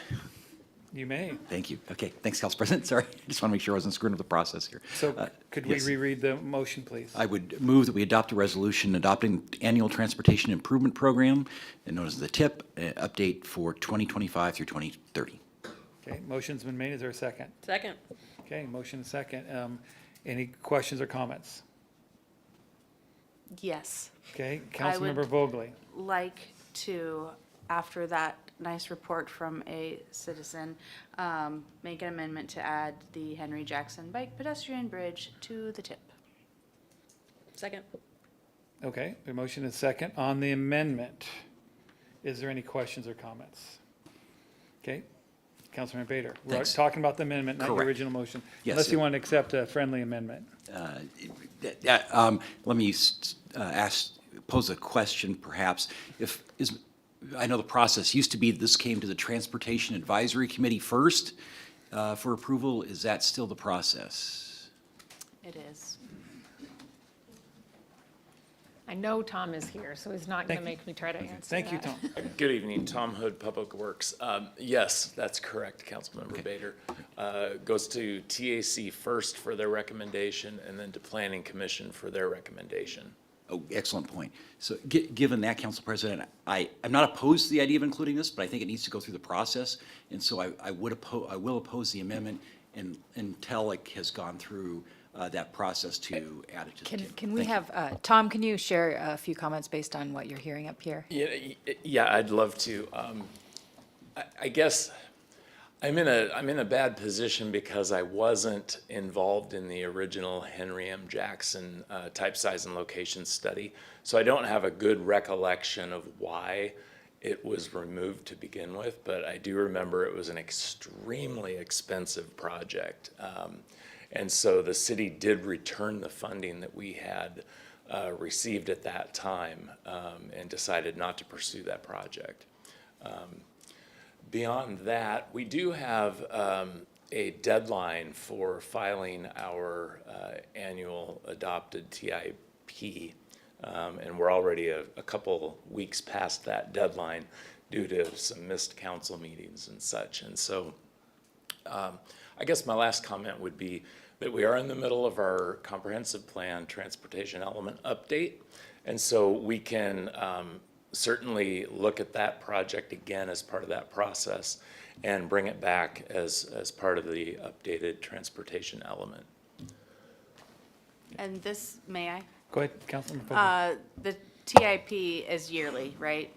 You may. thank you. Okay, thanks, Council President, sorry. I just want to make sure I wasn't screwing up the process here. So could we yes. reread the motion, please? I would move that we adopt a resolution adopting annual transportation improvement program, known as the TIP, update for 2025 through 2030. Okay, motion's been made, is there a second? Second. Okay, motion and second. Any questions or comments? Yes. Okay, I would- Councilmember Vogely. Like to, after that nice report from a citizen, make an amendment to add the Henry Jackson Bike Pedestrian Bridge to the tip. Second. Okay, the motion is second. On the amendment, is there any questions or comments? Okay, Councilmember Bader. We're Thanks. talking about the amendment, not your Correct. original motion. Yes, Unless you it- want to accept a friendly amendment. Let me pose a question perhaps. I know the process used to be this came to the Transportation Advisory Committee first for approval. Is that still the process? It is. I know Tom is here, so he's not going to Thank you. make me try to answer Thank you, that. Tom. Good evening, Tom Hood, Public Works. Yes, that's correct, Councilmember Bader. Goes to TAC first for their recommendation, and then to Planning Commission for their recommendation. Oh, excellent point. So given that, Council President, I'm not opposed to the idea of including this, but I think it needs to go through the process. And so I will oppose the amendment until it has gone through that process to add it to the table. Can we Thank you. have, Tom, can you share a few comments based on what you're hearing up here? Yeah, I'd love to. I guess I'm in a bad position because I wasn't involved in the original Henry M. Jackson type, size, and location study. So I don't have a good recollection of why it was removed to begin with, but I do remember it was an extremely expensive project. And so the city did return the funding that we had received at that time and decided not to pursue that project. Beyond that, we do have a deadline for filing our annual adopted TIP, and we're already a couple weeks past that deadline due to some missed council meetings and such. And so I guess my last comment would be that we are in the middle of our comprehensive plan transportation element update, and so we can certainly look at that project again as part of that process and bring it back as part of the updated transportation element. And this, may I? Go ahead, Councilmember Fogel. The TIP is yearly, right?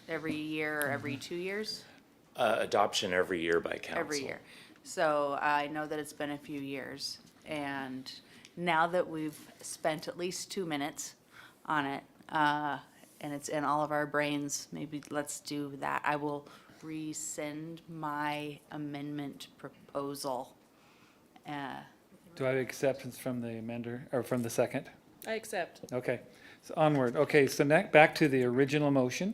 Every year or every 2 years? Adoption every year by council. Every year. So I know that it's been a few years. And now that we've spent at least 2 minutes on it, and it's in all of our brains, maybe let's do that. I will rescind my amendment proposal. Do I have acceptance from the amender, or from the second? I accept. Okay, so onward. Okay, so back to the original motion.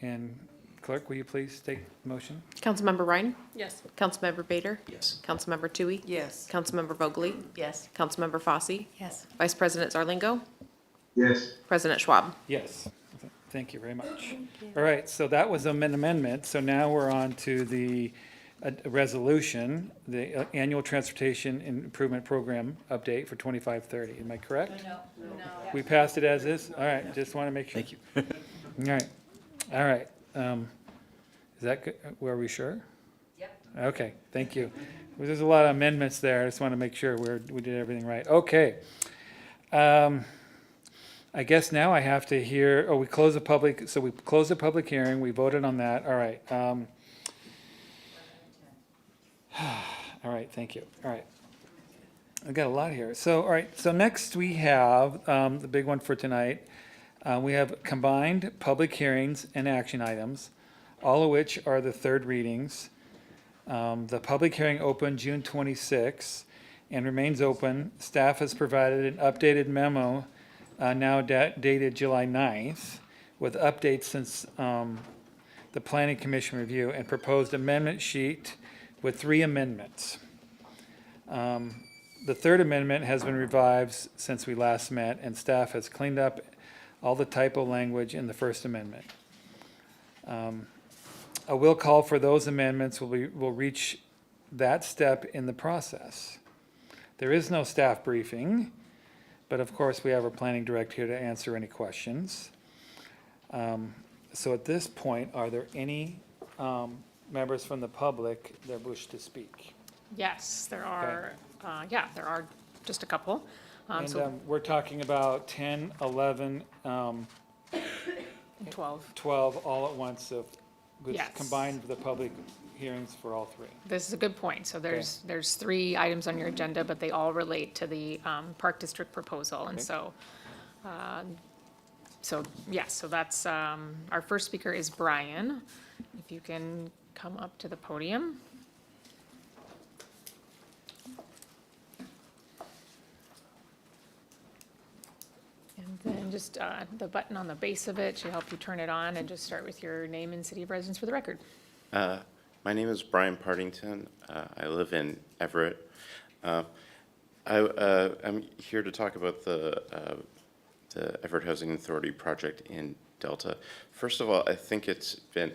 And Clerk, will you please take the motion? Councilmember Ryan? Yes. Councilmember Bader? Yes. Councilmember Tui? Yes. Councilmember Vogely? Yes. Councilmember Fosse? Yes. Vice President Zarlingo? Yes. President Schwab? Yes. Thank you very much. All right, so that was an amendment. So now we're on to the resolution, the annual transportation improvement program update for 25-30. Am I correct? No. We passed it as is? All right, just want to make sure. Thank you. All right. Is that good? Were we sure? Yep. Okay, thank you. Well, there's a lot of amendments there. I just want to make sure we did everything right. Okay. I guess now I have to hear, we close the public, so we closed the public hearing, we voted on that, all right. All right, thank you, all right. I've got a lot here. So, all right, so next we have the big one for tonight. We have combined public hearings and action items, all of which are the third readings. The public hearing opened June 26 and remains open. Staff has provided an updated memo now dated July 9th with updates since the Planning Commission review and proposed amendment sheet with 3 amendments. The third amendment has been revised since we last met, and staff has cleaned up all the typo language in the first amendment. A will call for those amendments will reach that step in the process. There is no staff briefing, but of course we have our planning director here to answer any questions. So at this point, are there any members from the public that wish to speak? Yes, there are, there are just a couple. And we're talking about 10, 11, 12 all at once, so with Yes. combined the public hearings for all 3. This is a good point. So there's 3 items on your agenda, but they all relate to the Park District proposal. And Okay. so yes, so that's, our first speaker is Brian. If you can come up to the podium. And then just the button on the base of it should help you turn it on, and just start with your name and city of residence for the record. My name is Brian Partington. I live in Everett. I'm here to talk about the Everett Housing Authority project in Delta. First of all, I think it's been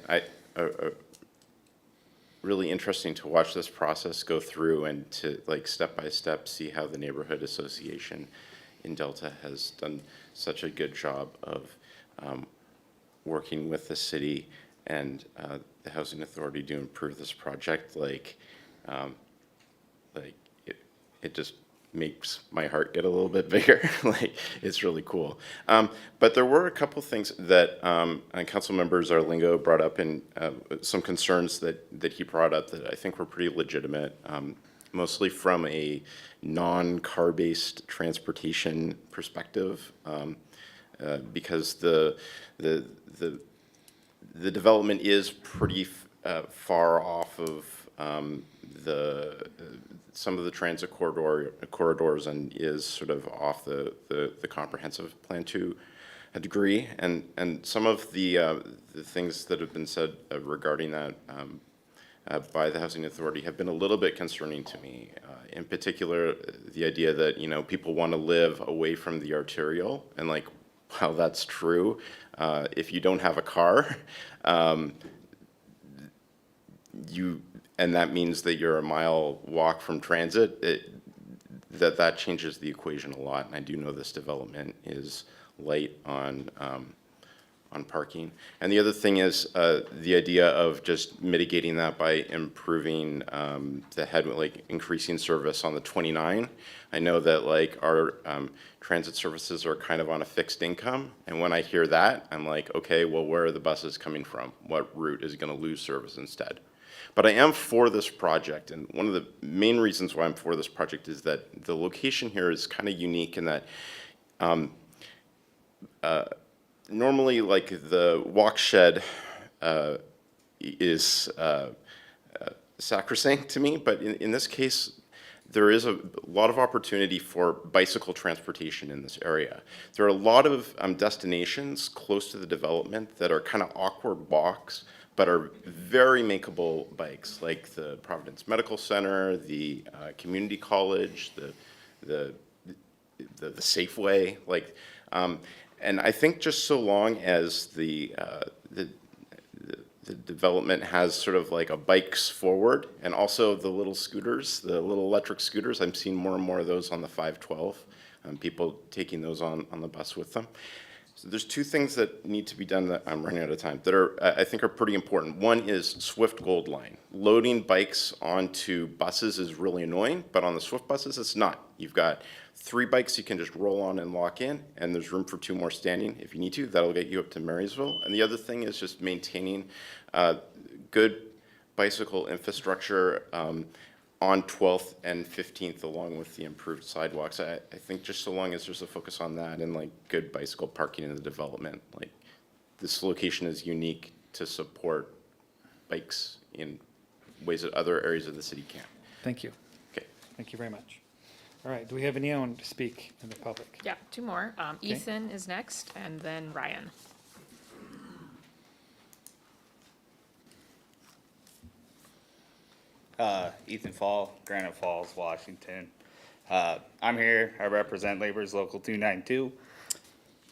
really interesting to watch this process go through and to like step by step see how the neighborhood association in Delta has done such a good job of working with the city and the housing authority to improve this project. It just makes my heart get a little bit bigger. Like, it's really cool. But there were a couple things that council member Zarlingo brought up, and some concerns that he brought up that I think were pretty legitimate, mostly from a non-car-based transportation perspective, because the development is pretty far off of some of the transit corridors and is sort of off the comprehensive plan to a degree. And some of the things that have been said regarding that by the housing authority have been a little bit concerning to me. In particular, the idea that, you know, people want to live away from the arterial, and like, while that's true, if you don't have a car, and that means that you're a mile walk from transit, that changes the equation a lot. And I do know this development is light on parking. And the other thing is the idea of just mitigating that by improving increasing service on the 29. I know that like our transit services are kind of on a fixed income. And when I hear that, I'm like, okay, well, where are the buses coming from? What route is going to lose service instead? But I am for this project, and one of the main reasons why I'm for this project is that the location here is kind of unique in that normally, like, the walk shed is sacrosanct to me, but in this case, there is a lot of opportunity for bicycle transportation in this area. There are a lot of destinations close to the development that are kind of awkward walks, but are very makeable bikes, like the Providence Medical Center, the community college, the Safeway, like, and I think just so long as the development has sort of like a bikes forward, and also the little scooters, the little electric scooters, I'm seeing more and more of those on the 512, people taking those on the bus with them. So there's two things that need to be done that I'm running out of time that are, I think, are pretty important. One is Swift Gold Line. Loading bikes onto buses is really annoying, but on the Swift buses, it's not. You've got 3 bikes you can just roll on and lock in, and there's room for 2 more standing if you need to. That'll get you up to Marysville. And the other thing is just maintaining good bicycle infrastructure on 12th and 15th, along with the improved sidewalks. I think just so long as there's a focus on that and like good bicycle parking in the development, like, this location is unique to support bikes in ways that other areas of the city can't. Thank you. Okay. Thank you very much. All right, do we have anyone to speak in the public? Yeah, 2 more. Okay. Ethan is next, and then Ryan. Ethan Fall, Granite Falls, Washington. I'm here, I represent Labor's Local 292,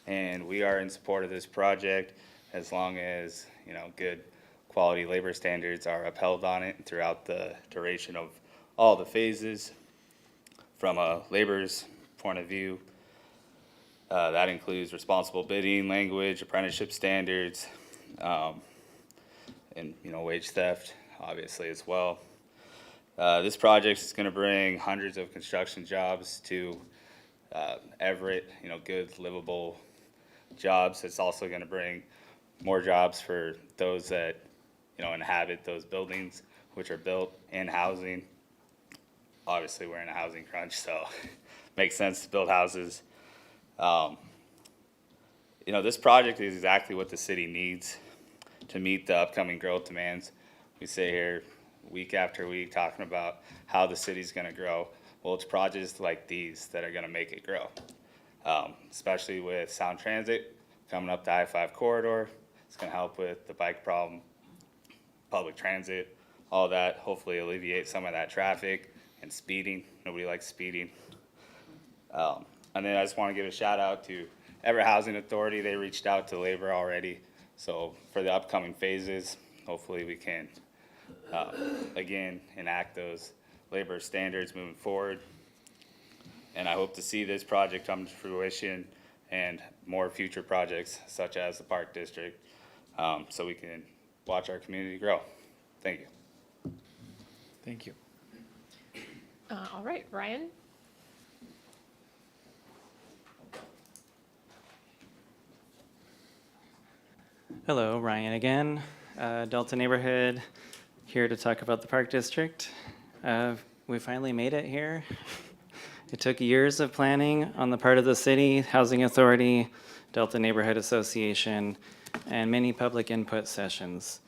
and we are in support of this project as long as, you know, good quality labor standards are upheld on it throughout the duration of all the phases. From a labor's point of view, that includes responsible bidding language, apprenticeship standards, and, you know, wage theft, obviously, as well. This project is going to bring hundreds of construction jobs to Everett, you know, good, livable jobs. It's also going to bring more jobs for those that, you know, inhabit those buildings, which are built in housing. Obviously, we're in a housing crunch, so it makes sense to build houses. You know, this project is exactly what the city needs to meet the upcoming growth demands. we sit here week after week talking about how the city's gonna grow. Well, it's projects like these that are gonna make it grow. Especially with Sound Transit coming up the I-5 corridor. It's gonna help with the bike problem, public transit, all that, hopefully alleviate some of that traffic and speeding. Nobody likes speeding. And then I just want to give a shout out to Everett Housing Authority. They reached out to labor already. So for the upcoming phases, hopefully we can, again, enact those labor standards moving forward. And I hope to see this project come to fruition and more future projects such as the Park District, so we can watch our community grow. Thank you. Thank you. All right, Ryan? Hello, Ryan again, Delta Neighborhood, here to talk about the Park District. We finally made it here. It took years of planning on the part of the city, Housing Authority, Delta Neighborhood Association, and many public input sessions.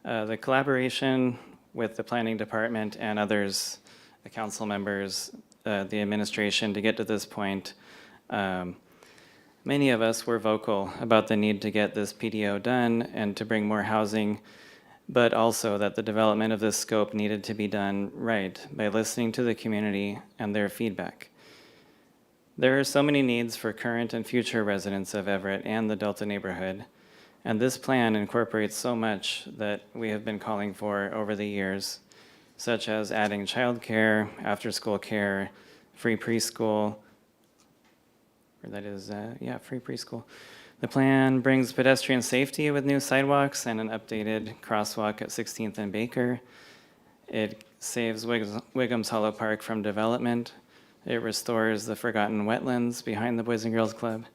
The collaboration with the planning department and others, the council members, the administration to get to this point, many of us were vocal about the need to get this PDO done and to bring more housing, but also that the development of this scope needed to be done right by listening to the community and their feedback. There are so many needs for current and future residents of Everett and the Delta neighborhood, and this plan incorporates so much that we have been calling for over the years, such as adding childcare, after-school care, free preschool, free preschool. The plan brings pedestrian safety with new sidewalks and an updated crosswalk at 16th and Baker. It saves Wiggum's Hollow Park from development. It restores the forgotten wetlands behind the Boys and Girls Club.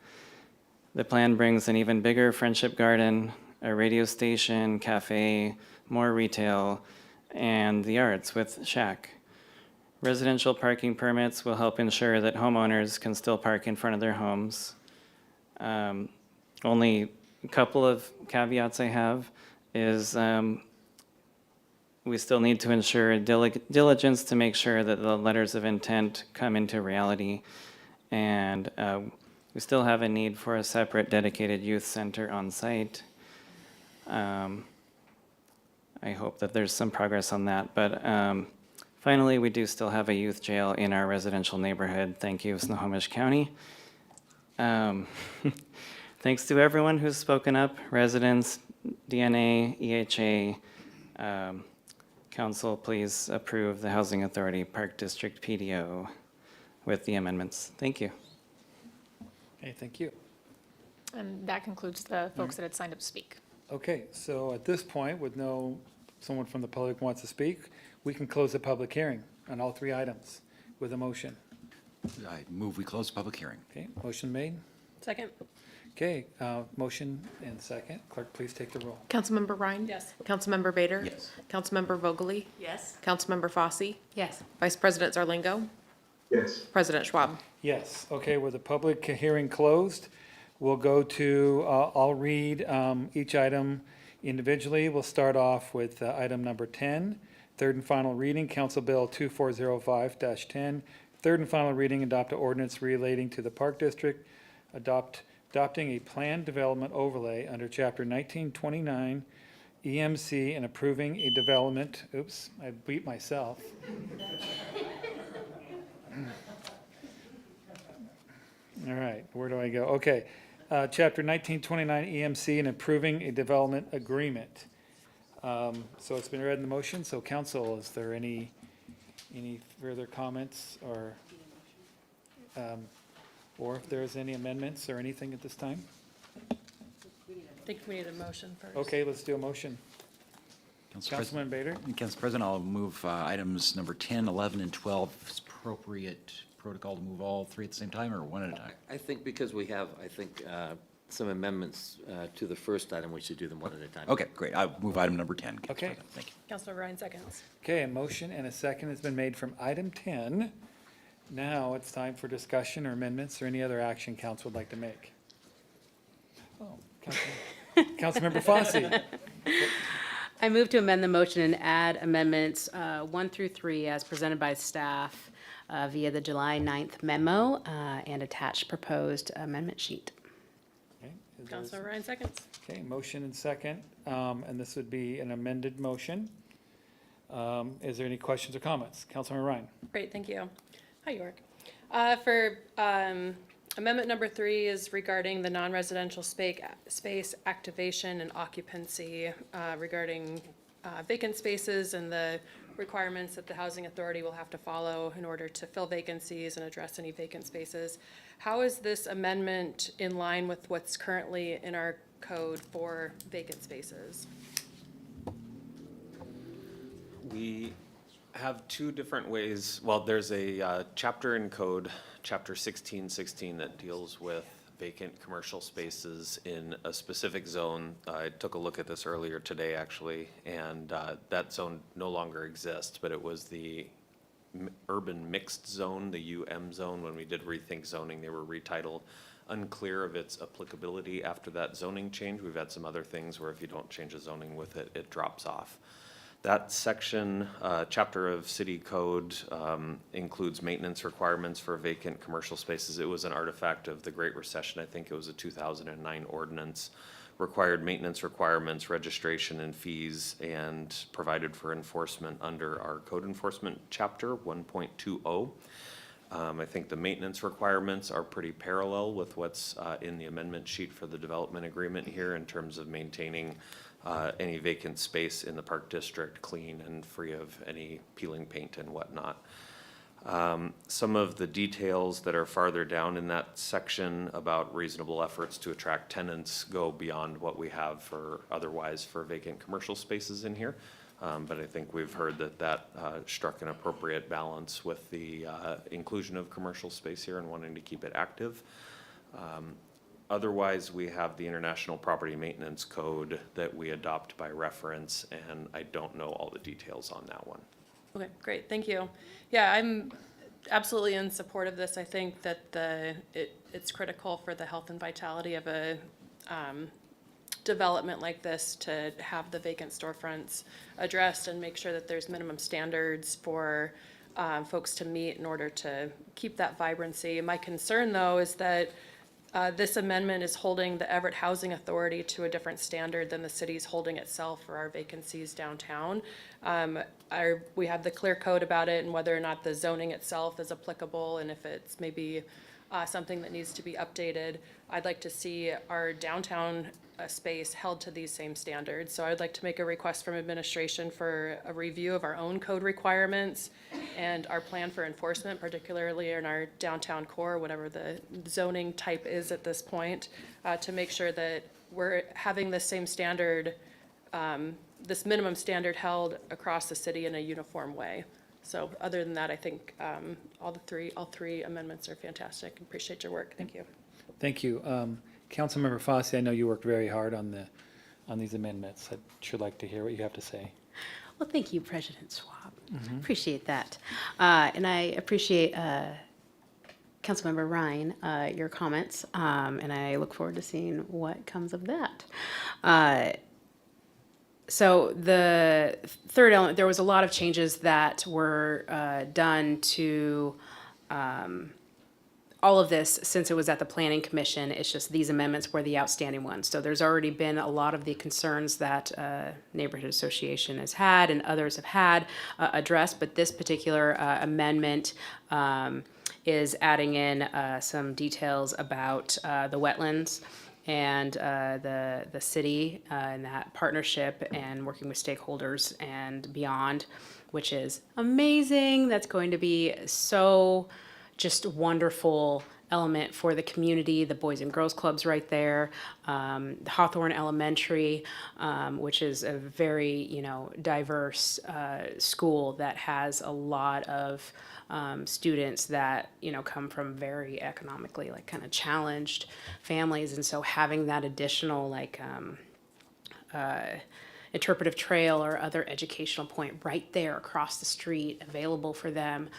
The plan brings an even bigger Friendship Garden, a radio station, cafe, more retail, and the arts with Shack. Residential parking permits will help ensure that homeowners can still park in front of their homes. Only a couple of caveats I have is we still need to ensure diligence to make sure that the letters of intent come into reality. And we still have a need for a separate dedicated youth center on site. I hope that there's some progress on that. But finally, we do still have a youth jail in our residential neighborhood. Thank you, Snohomish County. Thanks to everyone who's spoken up, residents, DNA, EHA. Council, please approve the Housing Authority Park District PDO with the amendments. Thank you. Okay, thank you. And that concludes the folks that had signed up to speak. Okay, so at this point, with someone from the public wants to speak, we can close the public hearing on all three items with a motion. I move we close the public hearing. Okay, motion made. Second? Okay, motion and second. Clerk, please take the roll. Councilmember Ryan? Yes. Councilmember Bader? Yes. Councilmember Vogely? Yes. Councilmember Fosse? Yes. Vice President Zarlingo? Yes. President Schwab? Yes, okay, with the public hearing closed, we'll go to, I'll read each item individually. We'll start off with item number 10, third and final reading, Council Bill 2405-10. Third and final reading, adopt an ordinance relating to the Park District, adopting a planned development overlay under Chapter 1929 EMC and approving a development, oops, I beat myself. All right, where do I go? Okay, Chapter 1929 EMC and approving a development agreement. So it's been read in the motion, so council, is there any further comments or if there's any amendments or anything at this time? I think we need a motion first. Okay, let's do a motion. Councilman Bader? Council President, I'll move items number 10, 11, and 12. Is appropriate protocol to move all three at the same time or one at a time? I think because we have, some amendments to the first item, we should do them one at a time. Okay, great. I'll move item number 10. Council Okay. President. Thank you. Councilor Ryan seconds. Okay, a motion and a second has been made from item 10. Now it's time for discussion or amendments or any other action council would like to make. Oh, Councilmember Fosse. I move to amend the motion and add amendments 1 through 3 as presented by staff via the July 9th memo and attached proposed amendment sheet. Okay, is there a Councilor Ryan seconds. Okay, motion and second, and this would be an amended motion. Is there any questions or comments? Councilmember Ryan? Great, thank you. Hi, York. For amendment number 3 is regarding the non-residential space activation and occupancy regarding vacant spaces and the requirements that the housing authority will have to follow in order to fill vacancies and address any vacant spaces. How is this amendment in line with what's currently in our code for vacant spaces? We have two different ways. Well, there's a chapter in code, chapter 1616, that deals with vacant commercial spaces in a specific zone. I took a look at this earlier today, actually, and that zone no longer exists, but it was the urban mixed zone, the UM zone. When we did rethink zoning, they were retitled. Unclear of its applicability after that zoning change. We've had some other things where if you don't change the zoning with it, it drops off. That section, chapter of city code, includes maintenance requirements for vacant commercial spaces. It was an artifact of the Great Recession. I think it was a 2009 ordinance. Required maintenance requirements, registration and fees, and provided for enforcement under our code enforcement chapter 1.20. I think the maintenance requirements are pretty parallel with what's in the amendment sheet for the development agreement here in terms of maintaining any vacant space in the park district clean and free of any peeling paint and whatnot. Some of the details that are farther down in that section about reasonable efforts to attract tenants go beyond what we have for otherwise for vacant commercial spaces in here. But I think we've heard that struck an appropriate balance with the inclusion of commercial space here and wanting to keep it active. Otherwise, we have the International Property Maintenance Code that we adopt by reference, and I don't know all the details on that one. Okay, great, thank you. Yeah, I'm absolutely in support of this. I think that it's critical for the health and vitality of a development like this to have the vacant storefronts addressed and make sure that there's minimum standards for folks to meet in order to keep that vibrancy. My concern, though, is that this amendment is holding the Everett Housing Authority to a different standard than the city's holding itself for our vacancies downtown. We have the clear code about it and whether or not the zoning itself is applicable and if it's maybe something that needs to be updated. I'd like to see our downtown space held to these same standards. So I'd like to make a request from administration for a review of our own code requirements and our plan for enforcement, particularly in our downtown core, whatever the zoning type is at this point, to make sure that we're having the same standard, this minimum standard held across the city in a uniform way. So other than that, I think all three amendments are fantastic. Appreciate your work. Thank you. Thank you. Councilmember Fosse, I know you worked very hard on these amendments. I'd sure like to hear what you have to say. Well, thank you, President Schwab. Appreciate that. And I appreciate, Councilmember Ryan, your comments, and I look forward to seeing what comes of that. So the third element, there was a lot of changes that were done to all of this since it was at the Planning Commission. It's just these amendments were the outstanding ones. So there's already been a lot of the concerns that Neighborhood Association has had and others have had addressed, but this particular amendment is adding in some details about the wetlands and the city and that partnership and working with stakeholders and beyond, which is amazing. That's going to be so just wonderful element for the community, the Boys and Girls Clubs right there, Hawthorne Elementary, which is a very, diverse school that has a lot of students that, come from very economically, kind of challenged families. And so having that additional, interpretive trail or other educational point right there across the street available for them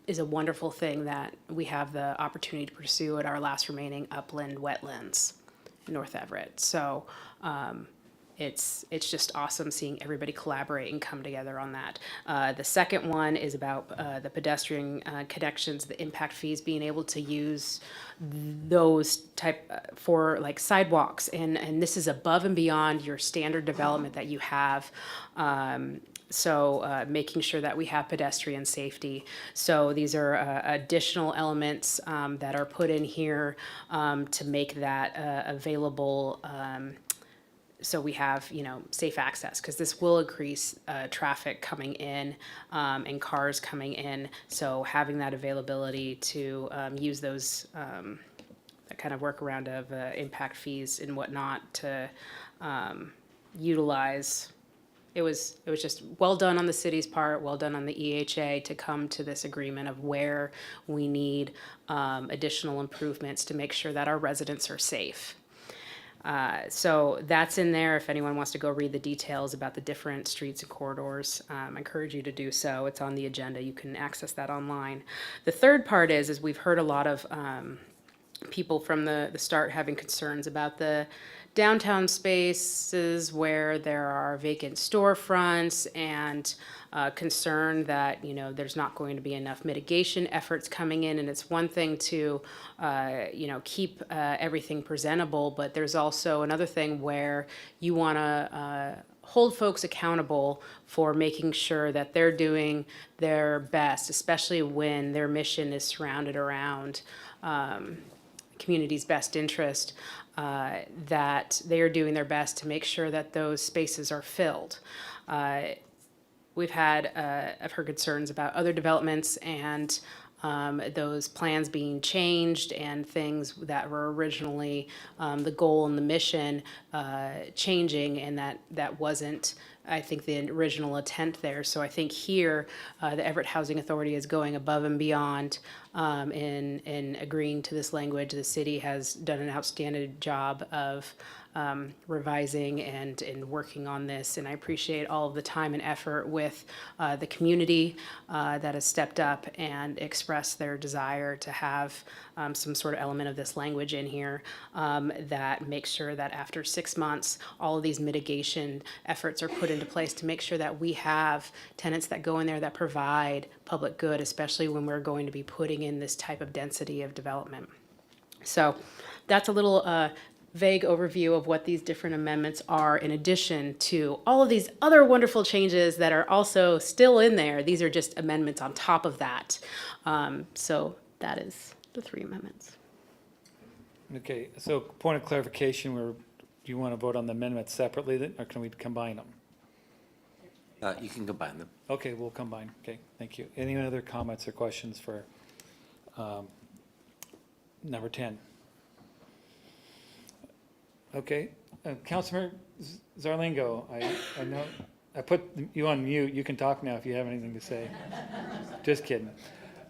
is a wonderful thing that we have the opportunity to pursue at our last remaining upland wetlands in North Everett. So it's just awesome seeing everybody collaborate and come together on that. The second one is about the pedestrian connections, the impact fees, being able to use those type for like sidewalks, and this is above and beyond your standard development that you have. So making sure that we have pedestrian safety. So these are additional elements that are put in here to make that available. So we have, safe access, because this will increase traffic coming in and cars coming in. So having that availability to use those that kind of workaround of impact fees and whatnot to utilize. It was just well done on the city's part, well done on the EHA to come to this agreement of where we need additional improvements to make sure that our residents are safe. So that's in there. If anyone wants to go read the details about the different streets and corridors, I encourage you to do so. It's on the agenda. You can access that online. The third part is we've heard a lot of people from the start having concerns about the downtown spaces where there are vacant storefronts and concern that, there's not going to be enough mitigation efforts coming in. And it's one thing to, keep everything presentable, but there's also another thing where you want to hold folks accountable for making sure that they're doing their best, especially when their mission is surrounded around community's best interest, that they are doing their best to make sure that those spaces are filled. I've heard concerns about other developments and those plans being changed and things that were originally the goal and the mission changing, and that wasn't, I think, the original intent there. So I think here, the Everett Housing Authority is going above and beyond in agreeing to this language. The city has done an outstanding job of revising and working on this, and I appreciate all of the time and effort with the community that has stepped up and expressed their desire to have some sort of element of this language in here that makes sure that after 6 months, all of these mitigation efforts are put into place to make sure that we have tenants that go in there that provide public good, especially when we're going to be putting in this type of density of development. So that's a little vague overview of what these different amendments are, in addition to all of these other wonderful changes that are also still in there. These are just amendments on top of that. So that is the 3 amendments. Okay, so point of clarification, do you want to vote on the amendments separately then, or can we combine them? You can combine them. Okay, we'll combine. Okay, thank you. Any other comments or questions for number 10? Okay, Councilmember Zarlingo, I know, I put you on mute. You can talk now if you have anything to say. Just kidding.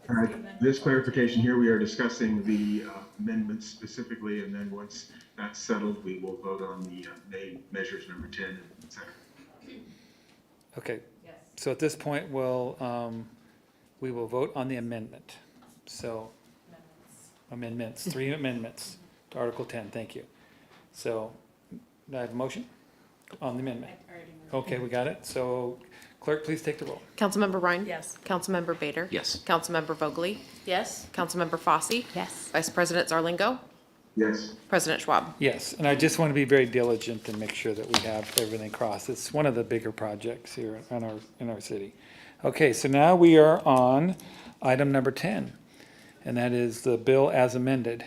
All right, this clarification here, we are discussing the amendments specifically, and then once that's settled, we will vote on the main measures number 10 and second. Okay, so at this point, we will vote on the amendment. So, amendments, 3 amendments to Article 10, thank you. So, do I have a motion on the amendment? Okay, we got it. So, clerk, please take the roll. Councilmember Ryan? Yes. Councilmember Bader? Yes. Councilmember Vogely? Yes. Councilmember Fosse? Yes. Vice President Zarlingo? Yes. President Schwab? Yes, and I just want to be very diligent and make sure that we have everything crossed. It's one of the bigger projects here in our city. Okay, so now we are on item number 10, and that is the bill as amended.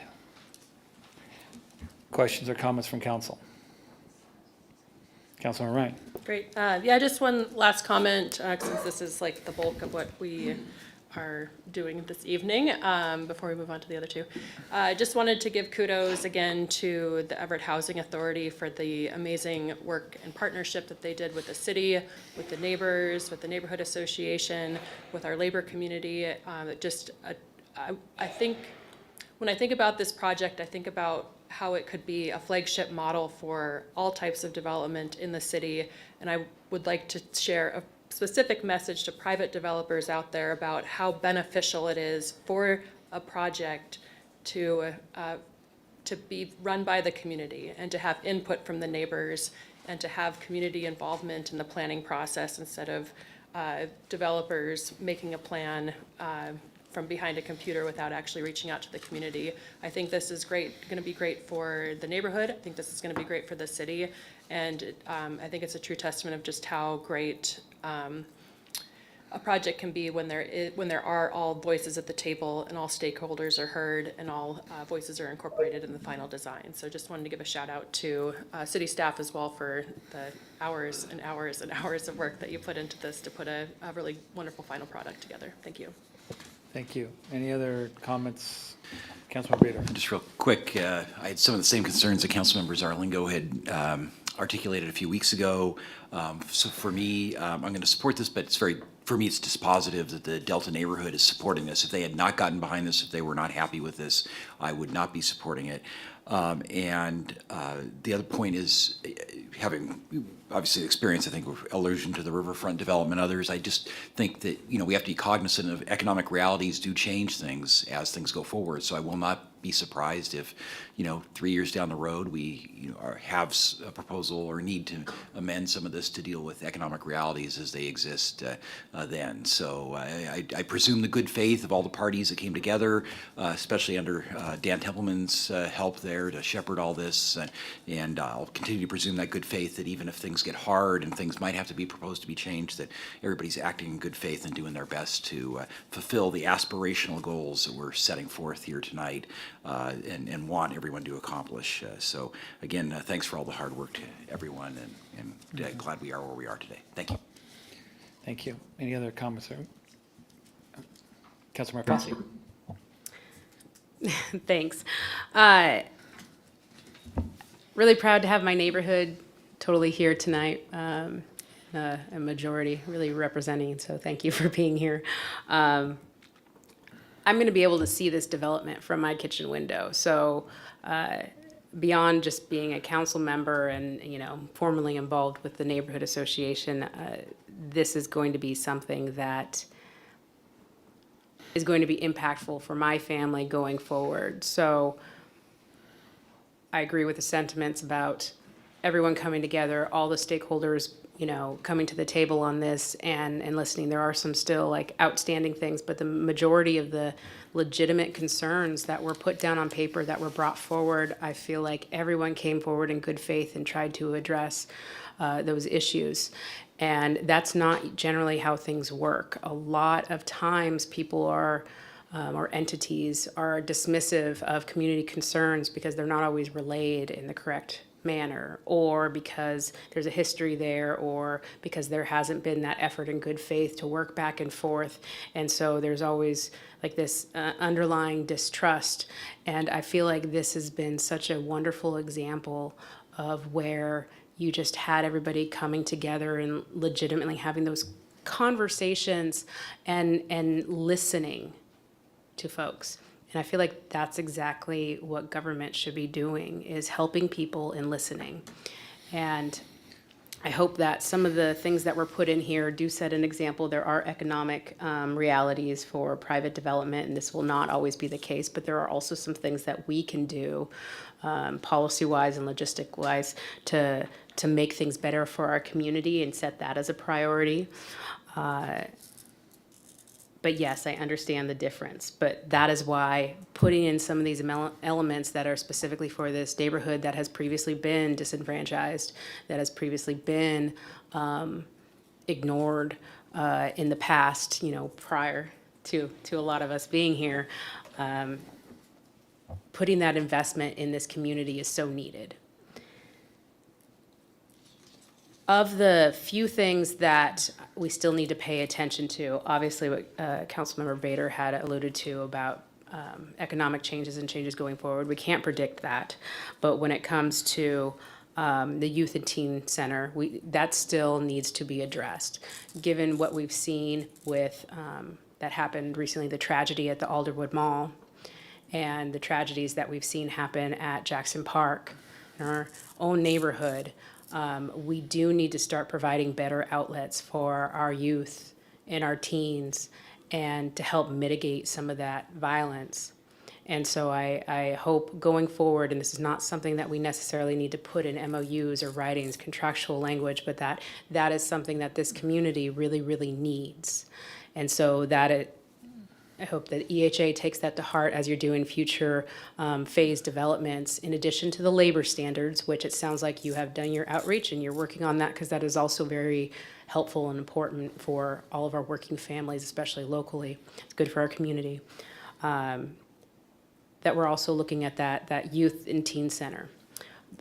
Questions or comments from council? Councilman Ryan. Great. Yeah, just one last comment, since this is like the bulk of what we are doing this evening, before we move on to the other two. I just wanted to give kudos again to the Everett Housing Authority for the amazing work and partnership that they did with the city, with the neighbors, with the neighborhood association, with our labor community. I think, when I think about this project, I think about how it could be a flagship model for all types of development in the city. And I would like to share a specific message to private developers out there about how beneficial it is for a project to be run by the community and to have input from the neighbors and to have community involvement in the planning process instead of developers making a plan from behind a computer without actually reaching out to the community. I think this is going to be great for the neighborhood. I think this is going to be great for the city. And I think it's a true testament of just how great a project can be when there are all voices at the table and all stakeholders are heard and all voices are incorporated in the final design. So just wanted to give a shout out to city staff as well for the hours and hours and hours of work that you put into this to put a really wonderful final product together. Thank you. Thank you. Any other comments? Councilman Bader. Just real quick, I had some of the same concerns that Councilmember Zarlingo had articulated a few weeks ago. So for me, I'm going to support this, but for me, it's dispositive that the Delta neighborhood is supporting this. If they had not gotten behind this, if they were not happy with this, I would not be supporting it. And the other point is, having obviously experience, I think, with allusion to the riverfront development, others, I just think that, we have to be cognizant of economic realities do change things as things go forward. So I will not be surprised if, 3 years down the road, we have a proposal or need to amend some of this to deal with economic realities as they exist then. So I presume the good faith of all the parties that came together, especially under Dan Templeman's help there to shepherd all this. And I'll continue to presume that good faith that even if things get hard and things might have to be proposed to be changed, that everybody's acting in good faith and doing their best to fulfill the aspirational goals that we're setting forth here tonight and want everyone to accomplish. So again, thanks for all the hard work to everyone, and glad we are where we are today. Thank you. Thank you. Any other comments? Councilmember Fossey. Thanks. Really proud to have my neighborhood totally here tonight. A majority really representing, so thank you for being here. I'm going to be able to see this development from my kitchen window. So beyond just being a council member and, formally involved with the neighborhood association, this is going to be something that is going to be impactful for my family going forward. So I agree with the sentiments about everyone coming together, all the stakeholders, coming to the table on this and listening. There are some still outstanding things, but the majority of the legitimate concerns that were put down on paper that were brought forward, I feel like everyone came forward in good faith and tried to address those issues. And that's not generally how things work. A lot of times people are or entities are dismissive of community concerns because they're not always relayed in the correct manner, or because there's a history there, or because there hasn't been that effort in good faith to work back and forth. And so there's always this underlying distrust. And I feel like this has been such a wonderful example of where you just had everybody coming together and legitimately having those conversations and listening to folks. And I feel like that's exactly what government should be doing, is helping people and listening. And I hope that some of the things that were put in here do set an example. There are economic realities for private development, and this will not always be the case, but there are also some things that we can do policy-wise and logistic-wise to make things better for our community and set that as a priority. But yes, I understand the difference. But that is why putting in some of these elements that are specifically for this neighborhood that has previously been disenfranchised, that has previously been ignored in the past, prior to a lot of us being here, putting that investment in this community is so needed. Of the few things that we still need to pay attention to, obviously what Councilmember Bader had alluded to about economic changes and changes going forward, we can't predict that. But when it comes to the Youth and Teen Center, that still needs to be addressed. Given what we've seen with, that happened recently, the tragedy at the Alderwood Mall, and the tragedies that we've seen happen at Jackson Park, in our own neighborhood, we do need to start providing better outlets for our youth and our teens, and to help mitigate some of that violence. And so I hope going forward, and this is not something that we necessarily need to put in MOUs or writings, contractual language, but that is something that this community really, really needs. And so I hope that EHA takes that to heart as you're doing future phase developments, in addition to the labor standards, which it sounds like you have done your outreach and you're working on that, because that is also very helpful and important for all of our working families, especially locally. It's good for our community. That we're also looking at that youth and teen center.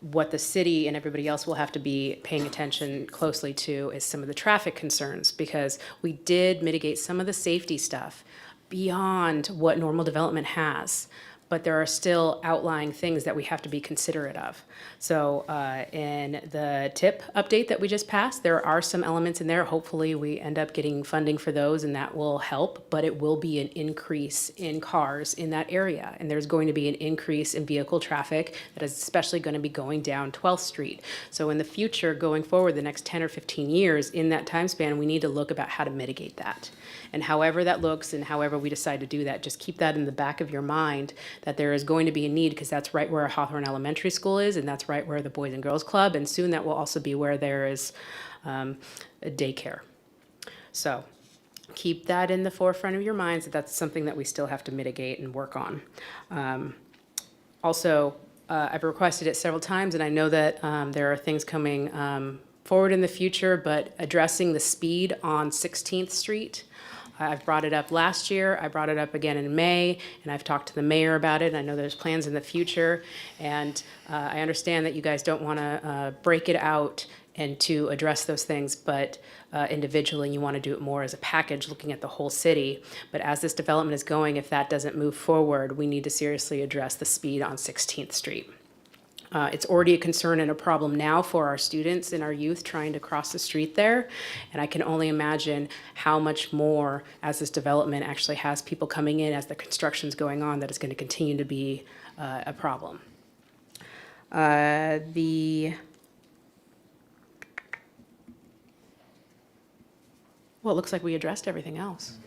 What the city and everybody else will have to be paying attention closely to is some of the traffic concerns, because we did mitigate some of the safety stuff beyond what normal development has, but there are still outlying things that we have to be considerate of. So in the TIP update that we just passed, there are some elements in there. Hopefully we end up getting funding for those and that will help, but it will be an increase in cars in that area. And there's going to be an increase in vehicle traffic that is especially going to be going down 12th Street. So in the future, going forward, the next 10 or 15 years, in that time span, we need to look about how to mitigate that. And however that looks and however we decide to do that, just keep that in the back of your mind, that there is going to be a need, because that's right where Hawthorne Elementary School is, and that's right where the Boys and Girls Club, and soon that will also be where there is a daycare. So keep that in the forefront of your minds, that that's something that we still have to mitigate and work on. Also, I've requested it several times, and I know that there are things coming forward in the future, but addressing the speed on 16th Street. I've brought it up last year, I brought it up again in May, and I've talked to the mayor about it, and I know there's plans in the future, and I understand that you guys don't want to break it out and to address those things, but individually, you want to do it more as a package, looking at the whole city. But as this development is going, if that doesn't move forward, we need to seriously address the speed on 16th Street. It's already a concern and a problem now for our students and our youth trying to cross the street there. And I can only imagine how much more, as this development actually has people coming in, as the construction's going on, that it's going to continue to be a problem. Well, it looks like we addressed everything else.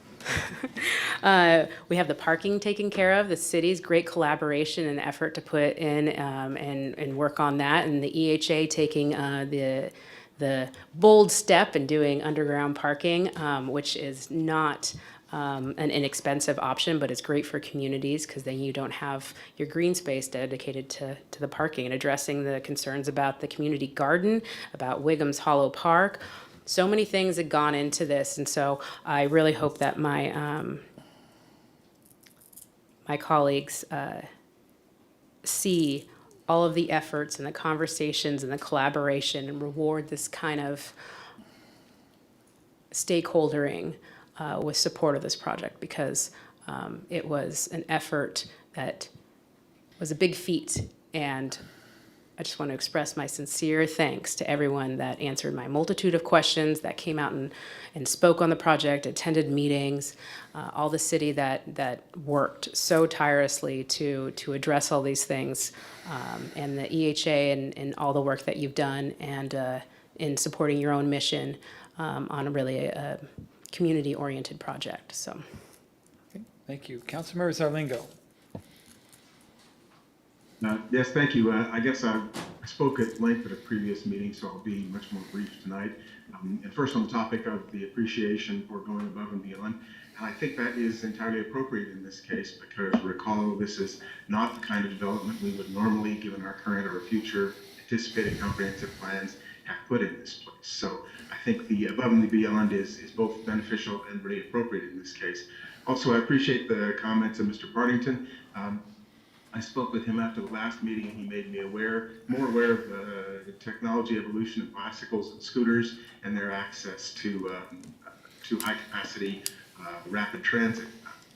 We have the parking taken care of, the city's great collaboration and effort to put in and work on that, and the EHA taking the bold step and doing underground parking, which is not an inexpensive option, but it's great for communities, because then you don't have your green space dedicated to the parking, and addressing the concerns about the community garden, about Wiggum's Hollow Park. So many things had gone into this, and so I really hope that my my colleagues see all of the efforts and the conversations and the collaboration, and reward this kind of stakeholdering with support of this project, because it was an effort that was a big feat, and I just want to express my sincere thanks to everyone that answered my multitude of questions, that came out and spoke on the project, attended meetings, all the city that worked so tirelessly to address all these things, and the EHA and all the work that you've done, and in supporting your own mission on really a community-oriented project. So, Okay, thank you. Councilmember Zarlingo. Yes, thank you. I guess I spoke at length at a previous meeting, so I'll be much more brief tonight. And first, on the topic of the appreciation for going above and beyond, and I think that is entirely appropriate in this case, because recall, this is not the kind of development we would normally, given our current or future anticipated comprehensive plans, have put in this place. So I think the above and the beyond is both beneficial and really appropriate in this case. Also, I appreciate the comments of Mr. Partington. I spoke with him after the last meeting, and he made me more aware of the technology evolution of bicycles and scooters and their access to high-capacity rapid transit.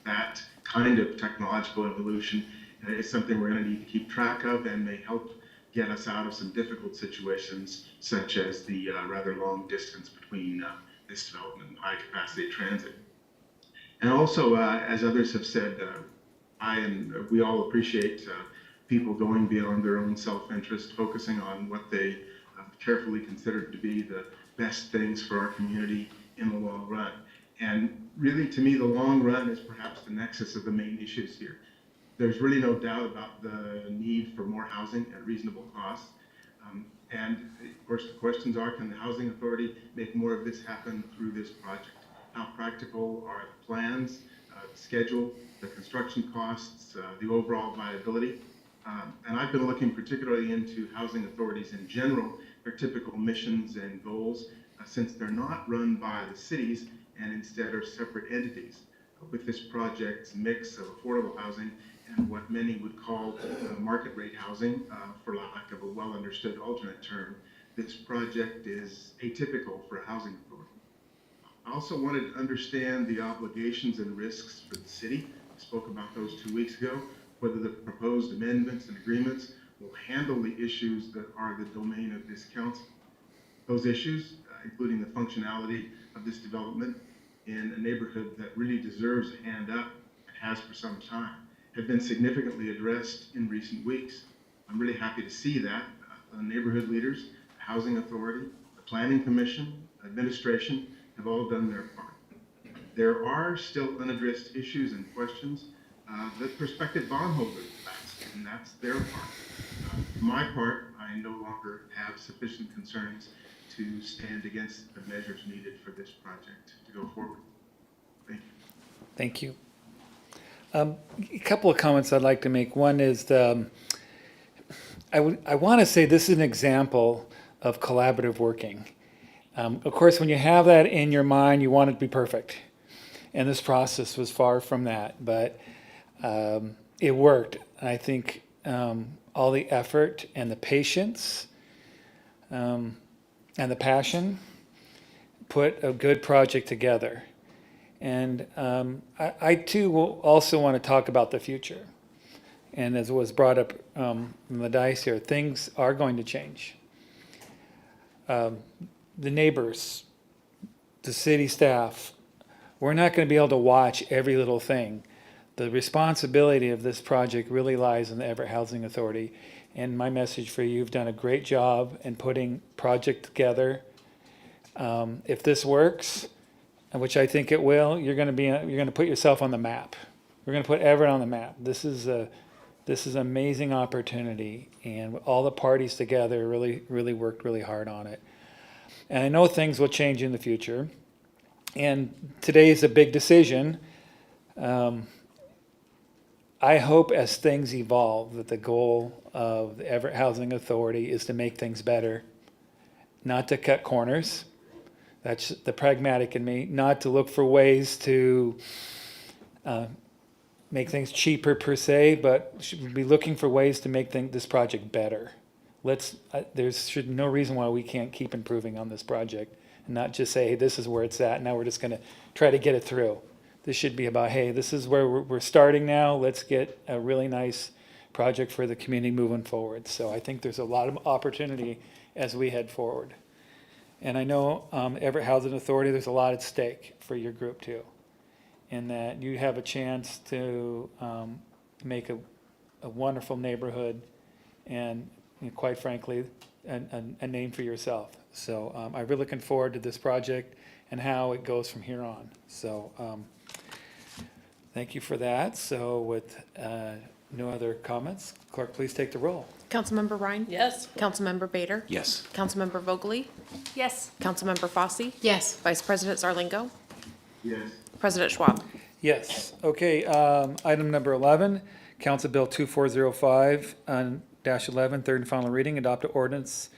That kind of technological evolution is something we're going to need to keep track of, and may help get us out of some difficult situations, such as the rather long distance between this development and high-capacity transit. And also, as others have said, we all appreciate people going beyond their own self-interest, focusing on what they carefully considered to be the best things for our community in the long run. And really, to me, the long run is perhaps the nexus of the main issues here. There's really no doubt about the need for more housing at reasonable costs. And of course, the questions are, can the Housing Authority make more of this happen through this project? How practical are the plans, the schedule, the construction costs, the overall viability? And I've been looking particularly into housing authorities in general, their typical missions and goals, since they're not run by the cities and instead are separate entities. With this project's mix of affordable housing and what many would call market rate housing, for lack of a well-understood alternate term, this project is atypical for a housing authority. I also wanted to understand the obligations and risks for the city. I spoke about those 2 weeks ago, whether the proposed amendments and agreements will handle the issues that are the domain of this council. Those issues, including the functionality of this development in a neighborhood that really deserves a hand up and has for some time, have been significantly addressed in recent weeks. I'm really happy to see that the neighborhood leaders, the Housing Authority, the Planning Commission, administration have all done their part. There are still unaddressed issues and questions that prospective bondholders ask, and that's their part. For my part, I no longer have sufficient concerns to stand against the measures needed for this project to go forward. Thank you. Thank you. A couple of comments I'd like to make. One is I want to say this is an example of collaborative working. Of course, when you have that in your mind, you want it to be perfect. And this process was far from that, but it worked. I think all the effort and the patience and the passion put a good project together. And I too will also want to talk about the future. And as was brought up in the dais here, things are going to change. The neighbors, the city staff, we're not going to be able to watch every little thing. The responsibility of this project really lies in the Everett Housing Authority. And my message for you, you've done a great job in putting project together. If this works, which I think it will, you're going to put yourself on the map. We're going to put Everett on the map. This is an amazing opportunity, and all the parties together really worked really hard on it. And I know things will change in the future. And today is a big decision. I hope as things evolve that the goal of the Everett Housing Authority is to make things better, not to cut corners. That's the pragmatic in me, not to look for ways to make things cheaper per se, but should be looking for ways to make this project better. There's no reason why we can't keep improving on this project and not just say, hey, this is where it's at. Now we're just going to try to get it through. This should be about, hey, this is where we're starting now. Let's get a really nice project for the community moving forward. So I think there's a lot of opportunity as we head forward. And I know Everett Housing Authority, there's a lot at stake for your group too. In that you have a chance to make a wonderful neighborhood and quite frankly, a name for yourself. So I'm really looking forward to this project and how it goes from here on. So thank you for that. So with no other comments, clerk, please take the roll. Councilmember Ryan? Yes. Councilmember Bader? Yes. Councilmember Vogely? Yes. Councilmember Fosse? Yes. Vice President Zarlingo? Yes. President Schwab? Yes. Okay. Item number 11, Council Bill 2405-11, third and final reading, adopt an ordinance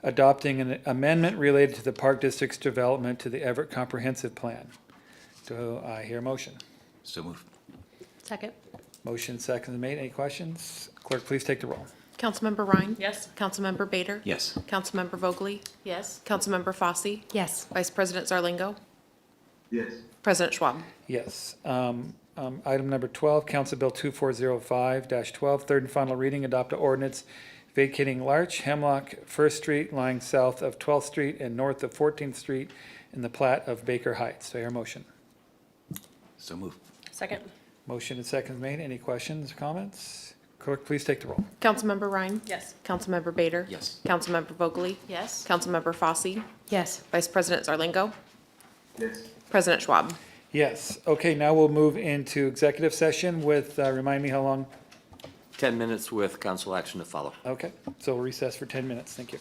adopting an amendment related to the Park District's development to the Everett Comprehensive Plan. Do I hear a motion? So move. Second. Motion second is made. Any questions? Clerk, please take the roll. Councilmember Ryan? Yes. Councilmember Bader? Yes. Councilmember Vogely? Yes. Councilmember Fosse? Yes. Vice President Zarlingo? Yes. President Schwab? Yes. Item number 12, Council Bill 2405-12, third and final reading, adopt an ordinance vacating Larch, Hemlock, First Street, lying south of 12th Street and north of 14th Street in the plat of Baker Heights. Do I hear a motion? So move. Second. Motion and second is made. Any questions or comments? Clerk, please take the roll. Councilmember Ryan? Yes. Councilmember Bader? Yes. Councilmember Vogely? Yes. Councilmember Fosse? Yes. Vice President Zarlingo? Yes. President Schwab? Yes. Okay, now we'll move into executive session with, remind me how long? 10 minutes with council action to follow. Okay, so we'll recess for 10 minutes. Thank you.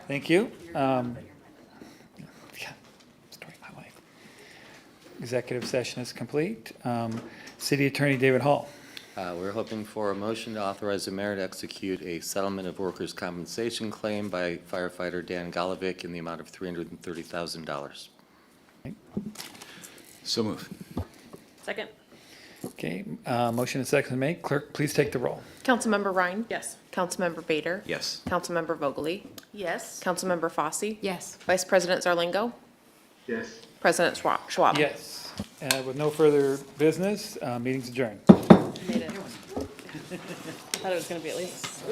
Thank you. Yeah, story of my life. Executive session is complete. City Attorney David Hall. We're hoping for a motion to authorize the mayor to execute a settlement of workers' compensation claim by firefighter Dan Golovic in the amount of $330,000. So move. Second? Okay, motion and second made. Clerk, please take the roll. Councilmember Ryan? Yes. Councilmember Bader? Yes. Councilmember Vogely? Yes. Councilmember Fosse? Yes. Vice President Zarlingo? Yes. President Schwab? Yes. With no further business, meeting's adjourned. Made it. I thought it was gonna be at least.